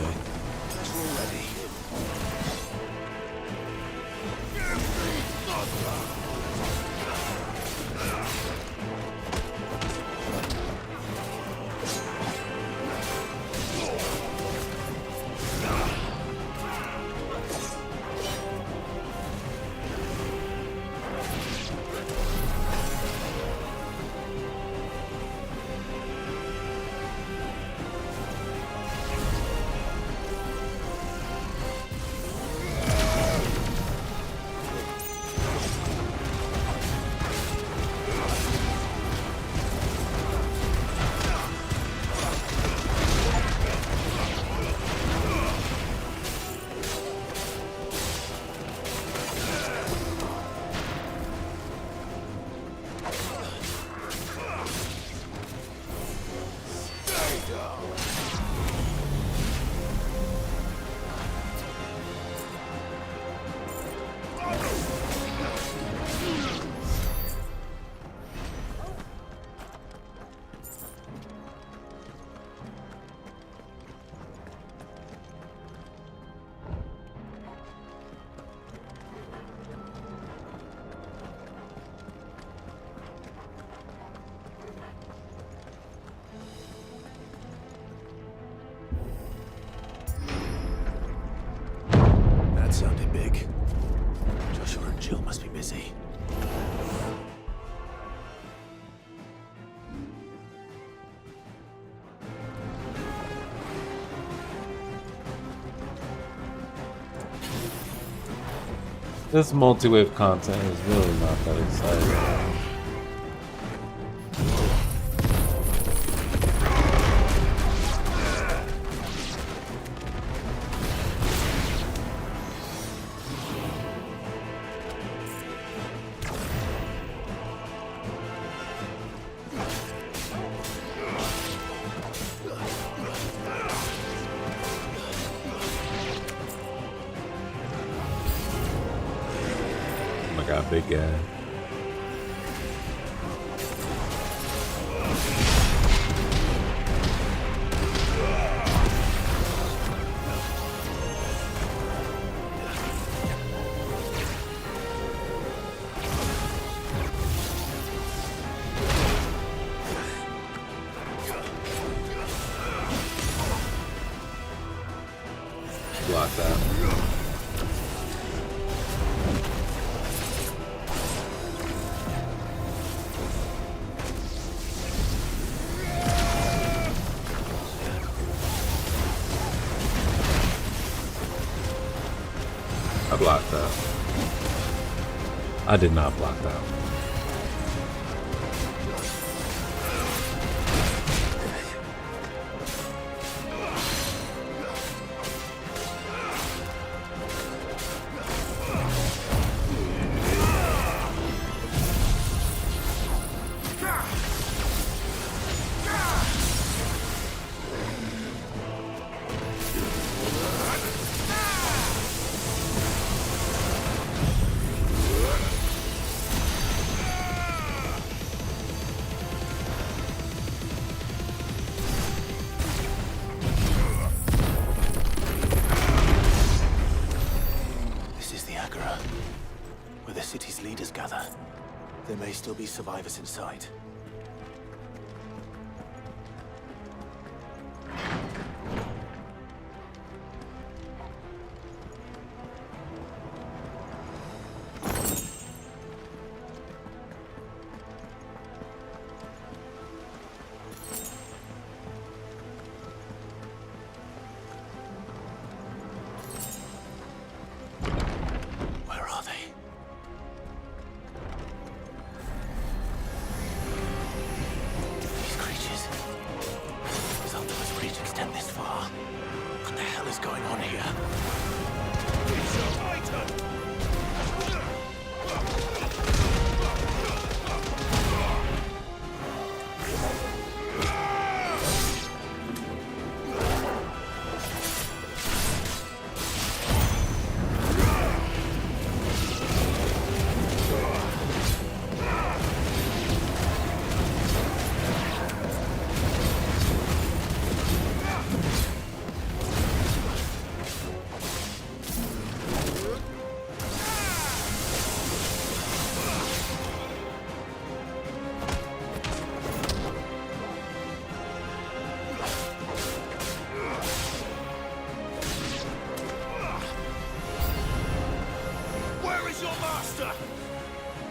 That sounded big. Joshua and Jill must be busy.
This multi-wave content is really not that exciting. Oh my god, big guy. block that? I did not block that.
There may still be survivors inside.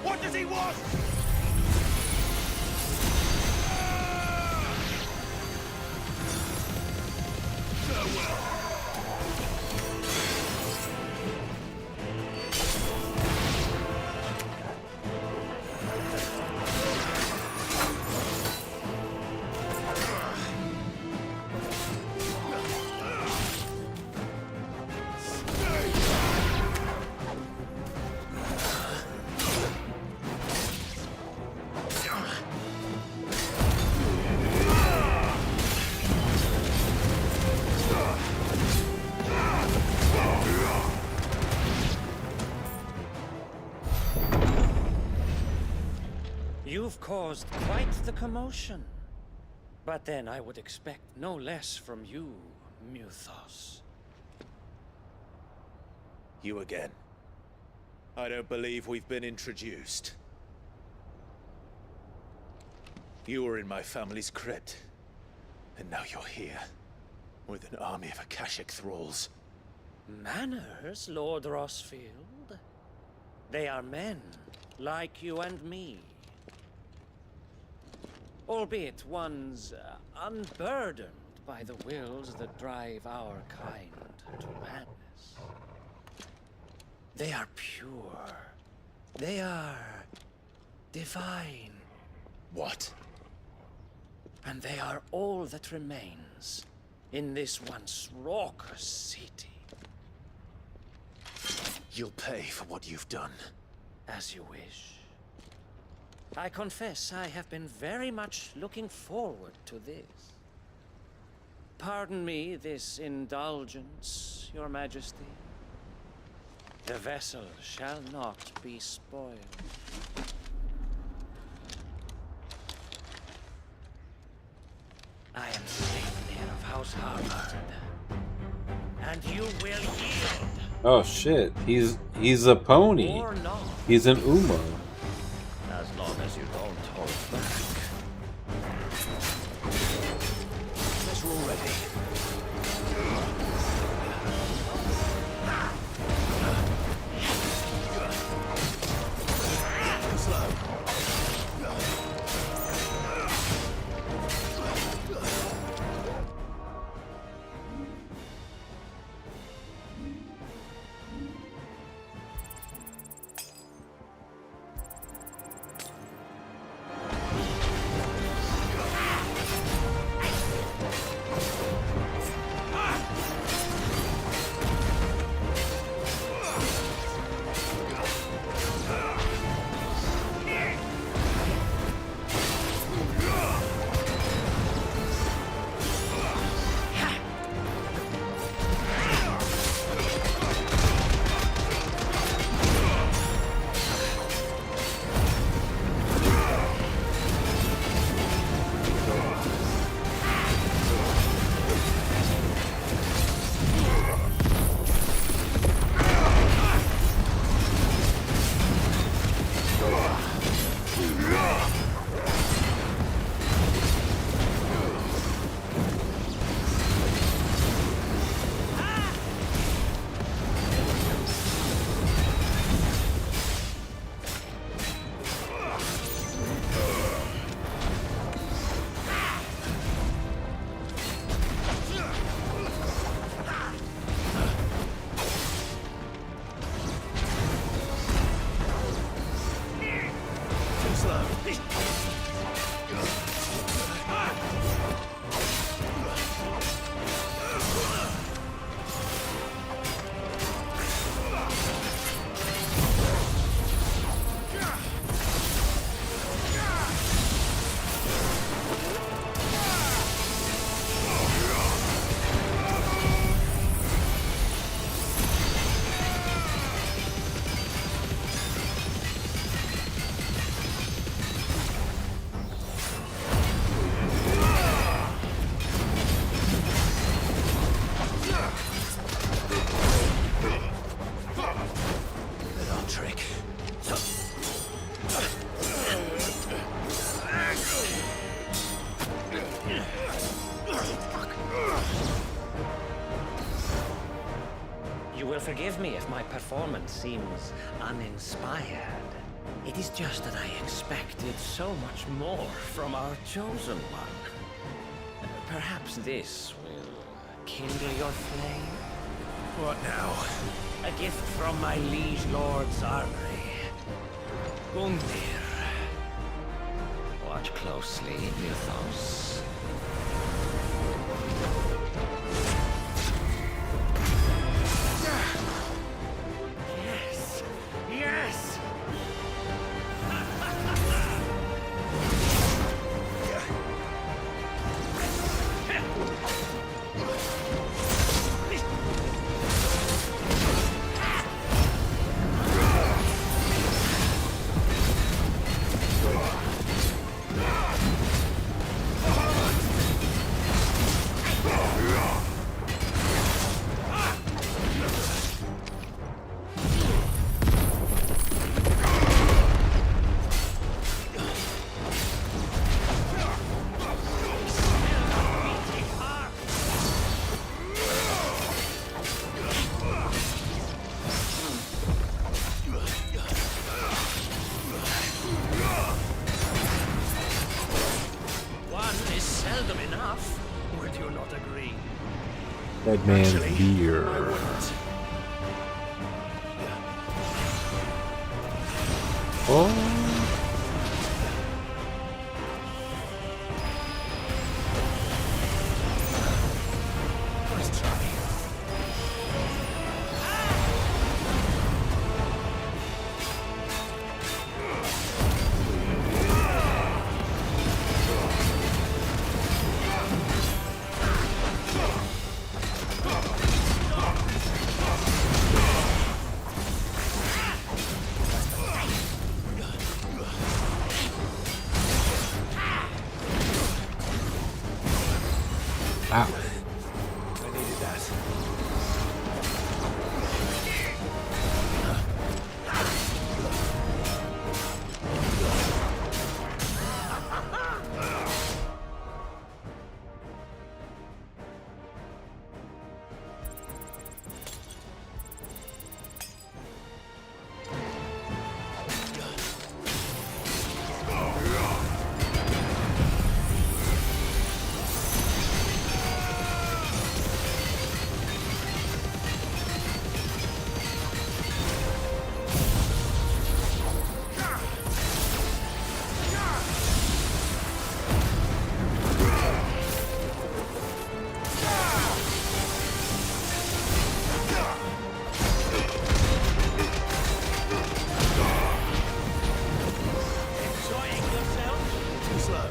What does he want?
You've caused quite the commotion. But then I would expect no less from you, Muthos.
You again. I don't believe we've been introduced. You were in my family's crypt. And now you're here. With an army of Akashic thralls.
Manners, Lord Rossfield? They are men, like you and me. Albeit ones unburdened by the wills that drive our kind to madness. They are pure. They are divine.
What?
And they are all that remains in this once raucous city.
You'll pay for what you've done.
As you wish. I confess I have been very much looking forward to this. Pardon me this indulgence, Your Majesty. The vessel shall not be spoiled. I am Sleipnir of House Harvard. And you will yield.
Oh shit, he's a pony.
Or not.
He's an Uma.
As long as you don't hold back.
Guess we're all ready.
Little trick.
You will forgive me if my performance seems uninspired. It is just that I expected so much more from our chosen one. Perhaps this will kindle your flame?
What now?
A gift from my liege lord's armory. Gungnir. Watch closely, Mythos. Yes! Yes! One is seldom enough. Would you not agree?
That man's beard. Oh.
Let's try.
Ow.
I needed that. Enjoying yourself? Too slow.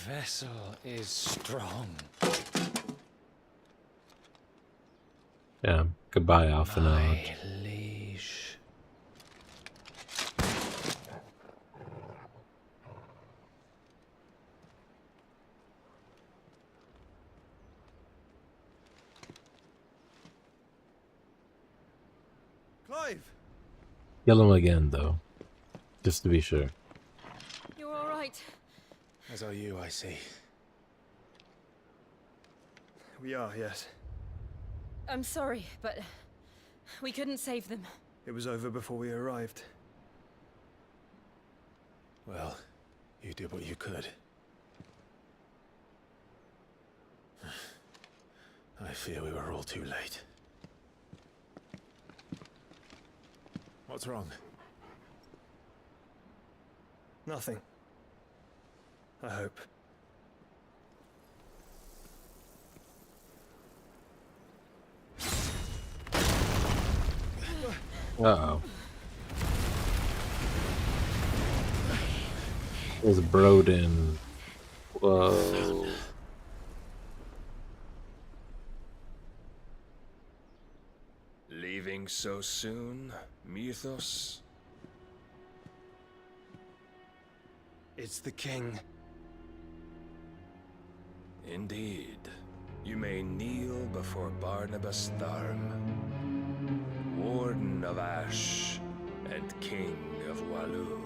vessel is strong.
Yeah, goodbye, Alphanod.
My liege.
Clive!
Kill him again, though. Just to be sure.
You're all right.
As are you, I see.
We are, yes.
I'm sorry, but we couldn't save them.
It was over before we arrived.
Well, you did what you could. I fear we were all too late. What's wrong?
Nothing. I hope.
Uh-oh. There's Broden. Whoa.
Leaving so soon, Mythos?
It's the king.
Indeed. You may kneel before Barnabas Tharm, Warden of Ash and King of Waloed.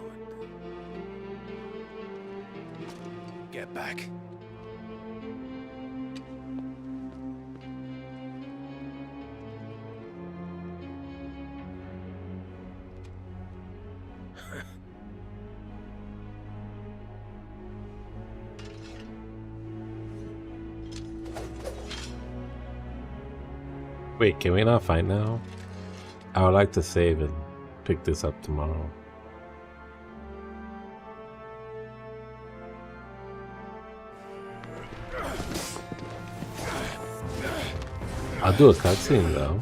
Get back.
Wait, can we not fight now? I would like to save and pick this up tomorrow. I'll do a cutscene though.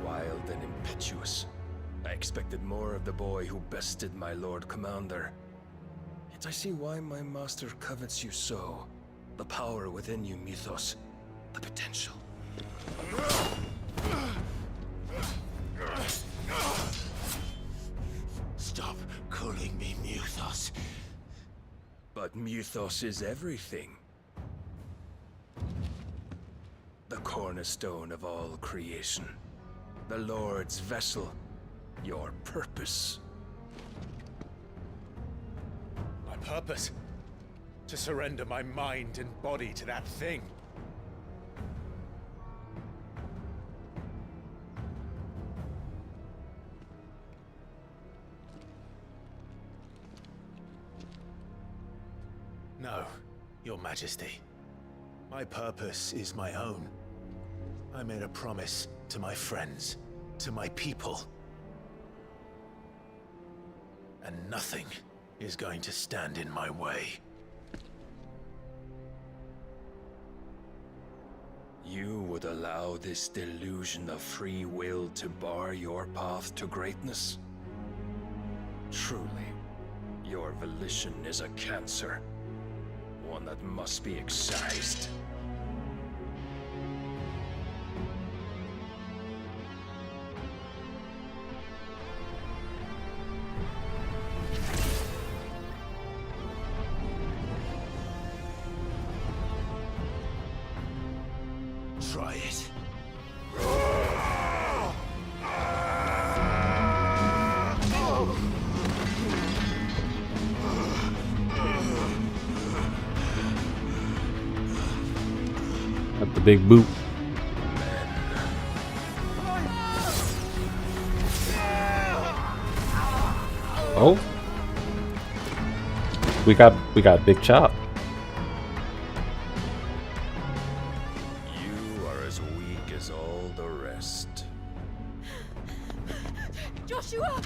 Wild and impetuous. I expected more of the boy who bested my Lord Commander. Yet I see why my master covets you so. The power within you, Mythos. The potential.
Stop calling me Mythos.
But Mythos is everything. The cornerstone of all creation. The Lord's vessel. Your purpose.
My purpose? To surrender my mind and body to that thing. No, Your Majesty. My purpose is my own. I made a promise to my friends, to my people. And nothing is going to stand in my way.
You would allow this delusion of free will to bar your path to greatness? Truly, your volition is a cancer. One that must be excised.
Try it.
Got the big boot. Oh, we got big chop.
You are as weak as all the rest.
Joshua!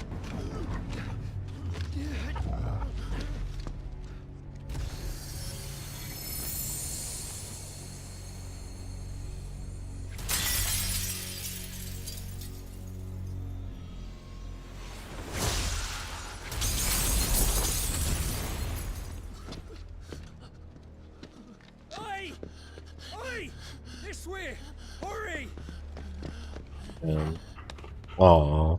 him. Aww.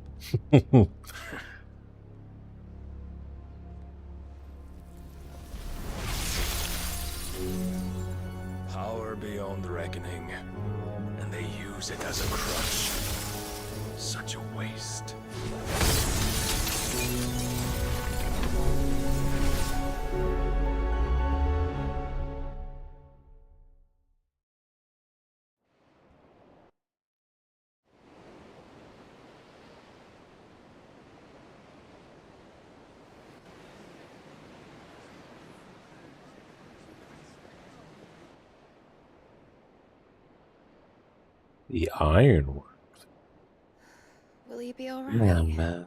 Power beyond reckoning, and they use it as a crutch. Such a waste.
The ironwork.
Will you be alright?
Yeah, man.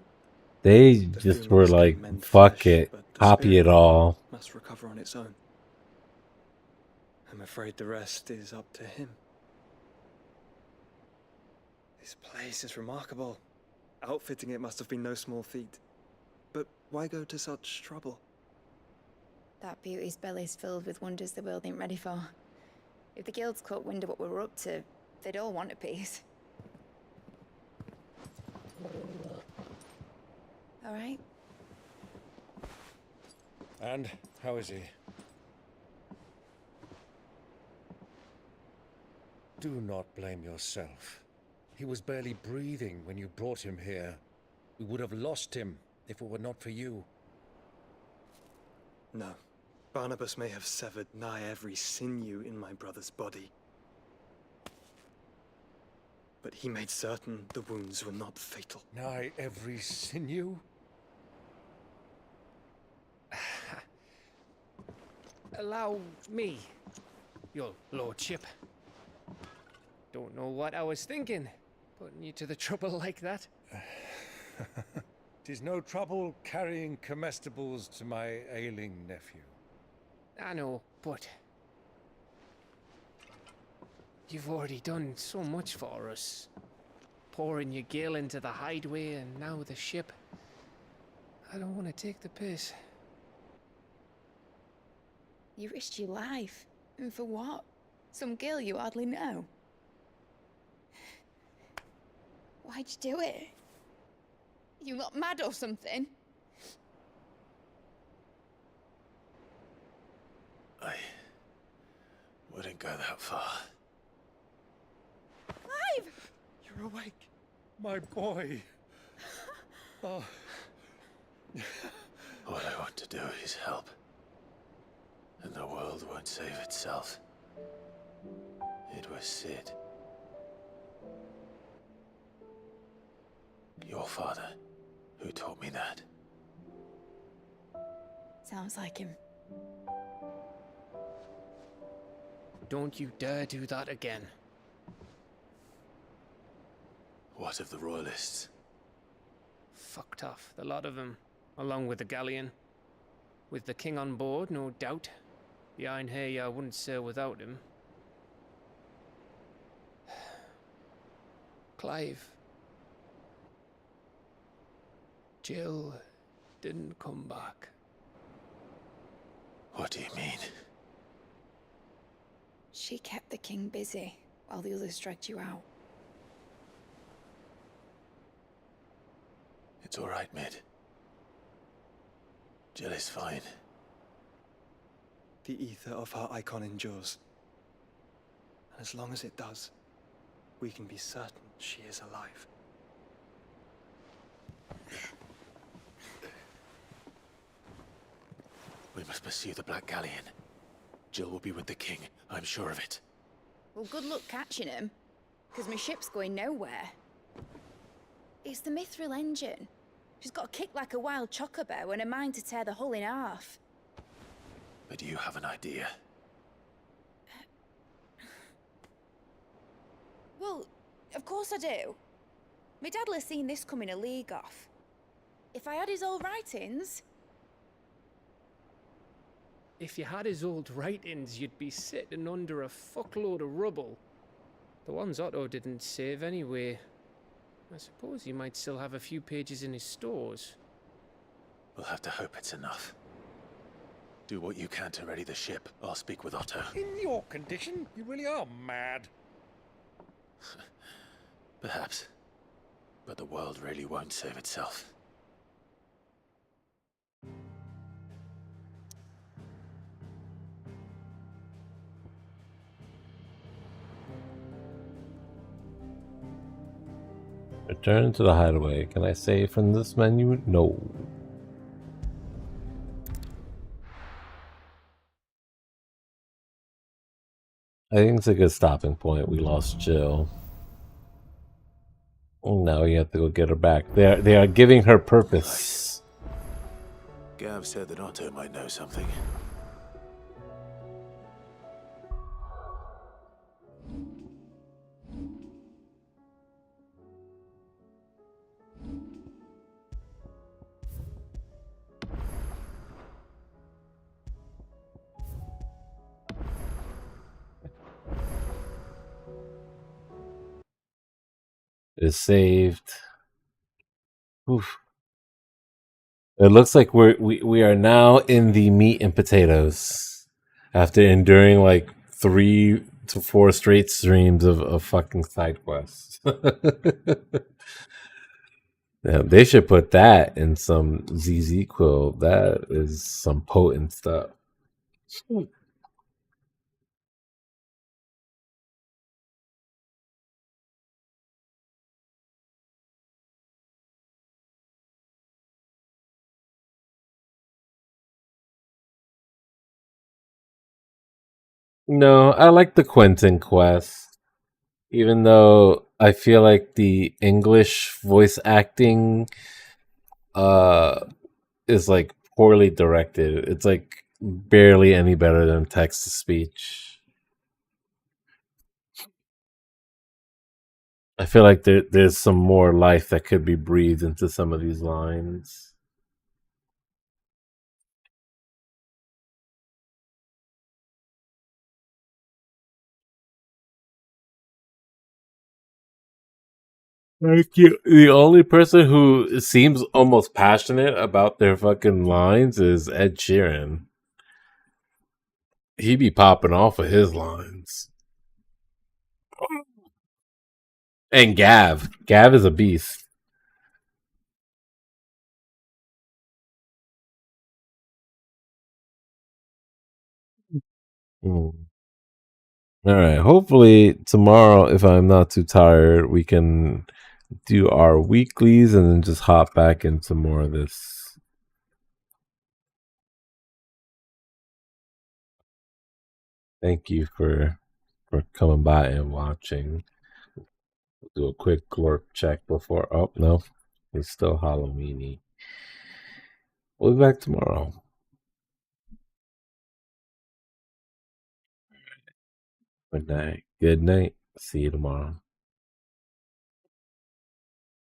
They just were like, fuck it, copy it all.
Must recover on its own. I'm afraid the rest is up to him. This place is remarkable. Outfitting it must have been no small feat. But why go to such trouble?
That beauty's belly's filled with wonders the world ain't ready for. If the guilds caught wind of what we were up to, they'd all want a piece. All right?
And how is he? Do not blame yourself. He was barely breathing when you brought him here. We would have lost him if it were not for you.
No. Barnabas may have severed nigh every sinew in my brother's body. But he made certain the wounds were not fatal.
Nigh every sinew?
Allow me, your lordship. Don't know what I was thinking, putting you to the trouble like that.
'Tis no trouble carrying comestibles to my ailing nephew.
I know, but you've already done so much for us. Pouring your gale into the hideaway and now the ship. I don't want to take the piss.
You risked your life. And for what? Some girl you hardly know. Why'd you do it? You not mad or something?
I wouldn't go that far.
Clive!
You're awake, my boy. Oh.
All I want to do is help. And the world won't save itself. It was Sid. Your father, who taught me that.
Sounds like him.
Don't you dare do that again.
What of the royalists?
Fucked off, the lot of them, along with the galleon. With the king on board, no doubt. Behind here, I wouldn't sail without him. Clive. Jill didn't come back.
What do you mean?
She kept the king busy while the others dragged you out.
It's all right, Mid. Jill is fine.
The ether of her icon endures. And as long as it does, we can be certain she is alive.
We must pursue the Black Galleon. Jill will be with the king, I'm sure of it.
Well, good luck catching him, because my ship's going nowhere. It's the Mithril engine. She's got a kick like a wild chocobo and a mind to tear the hull in half.
But do you have an idea?
Well, of course I do. My dad'll have seen this coming a league off. If I had his old writings...
If you had his old writings, you'd be sitting under a fuckload of rubble. The ones Otto didn't save anyway. I suppose he might still have a few pages in his stores.
We'll have to hope it's enough. Do what you can to ready the ship. I'll speak with Otto.
In your condition, you really are mad.
Perhaps. but the world really won't save itself.
Return to the hideaway. Can I save from this menu? No. I think it's a good stopping point. We lost Jill. Now you have to go get her back. They are giving her purpose.
Gav said that Otto might know something.
Is saved. Oof. It looks like we are now in the meat and potatoes after enduring like 3 to 4 straight streams of fucking side quests. Yeah, they should put that in some ZZ Quill. That is some potent stuff. No, I like the Quentin quest. Even though I feel like the English voice acting is like poorly directed. It's like barely any better than text to speech. I feel like there's some more life that could be breathed into some of these lines. Thank you. The only person who seems almost passionate about their fucking lines is Ed Sheeran. He be popping off of his lines. And Gav. Gav is a beast. All right. Hopefully tomorrow, if I'm not too tired, we can do our weeklies and then just hop back into more of this. Thank you for coming by and watching. We'll do a quick glorp check before. Oh no, it's still Halloweeny. We'll be back tomorrow. Good night. Good night. See you tomorrow.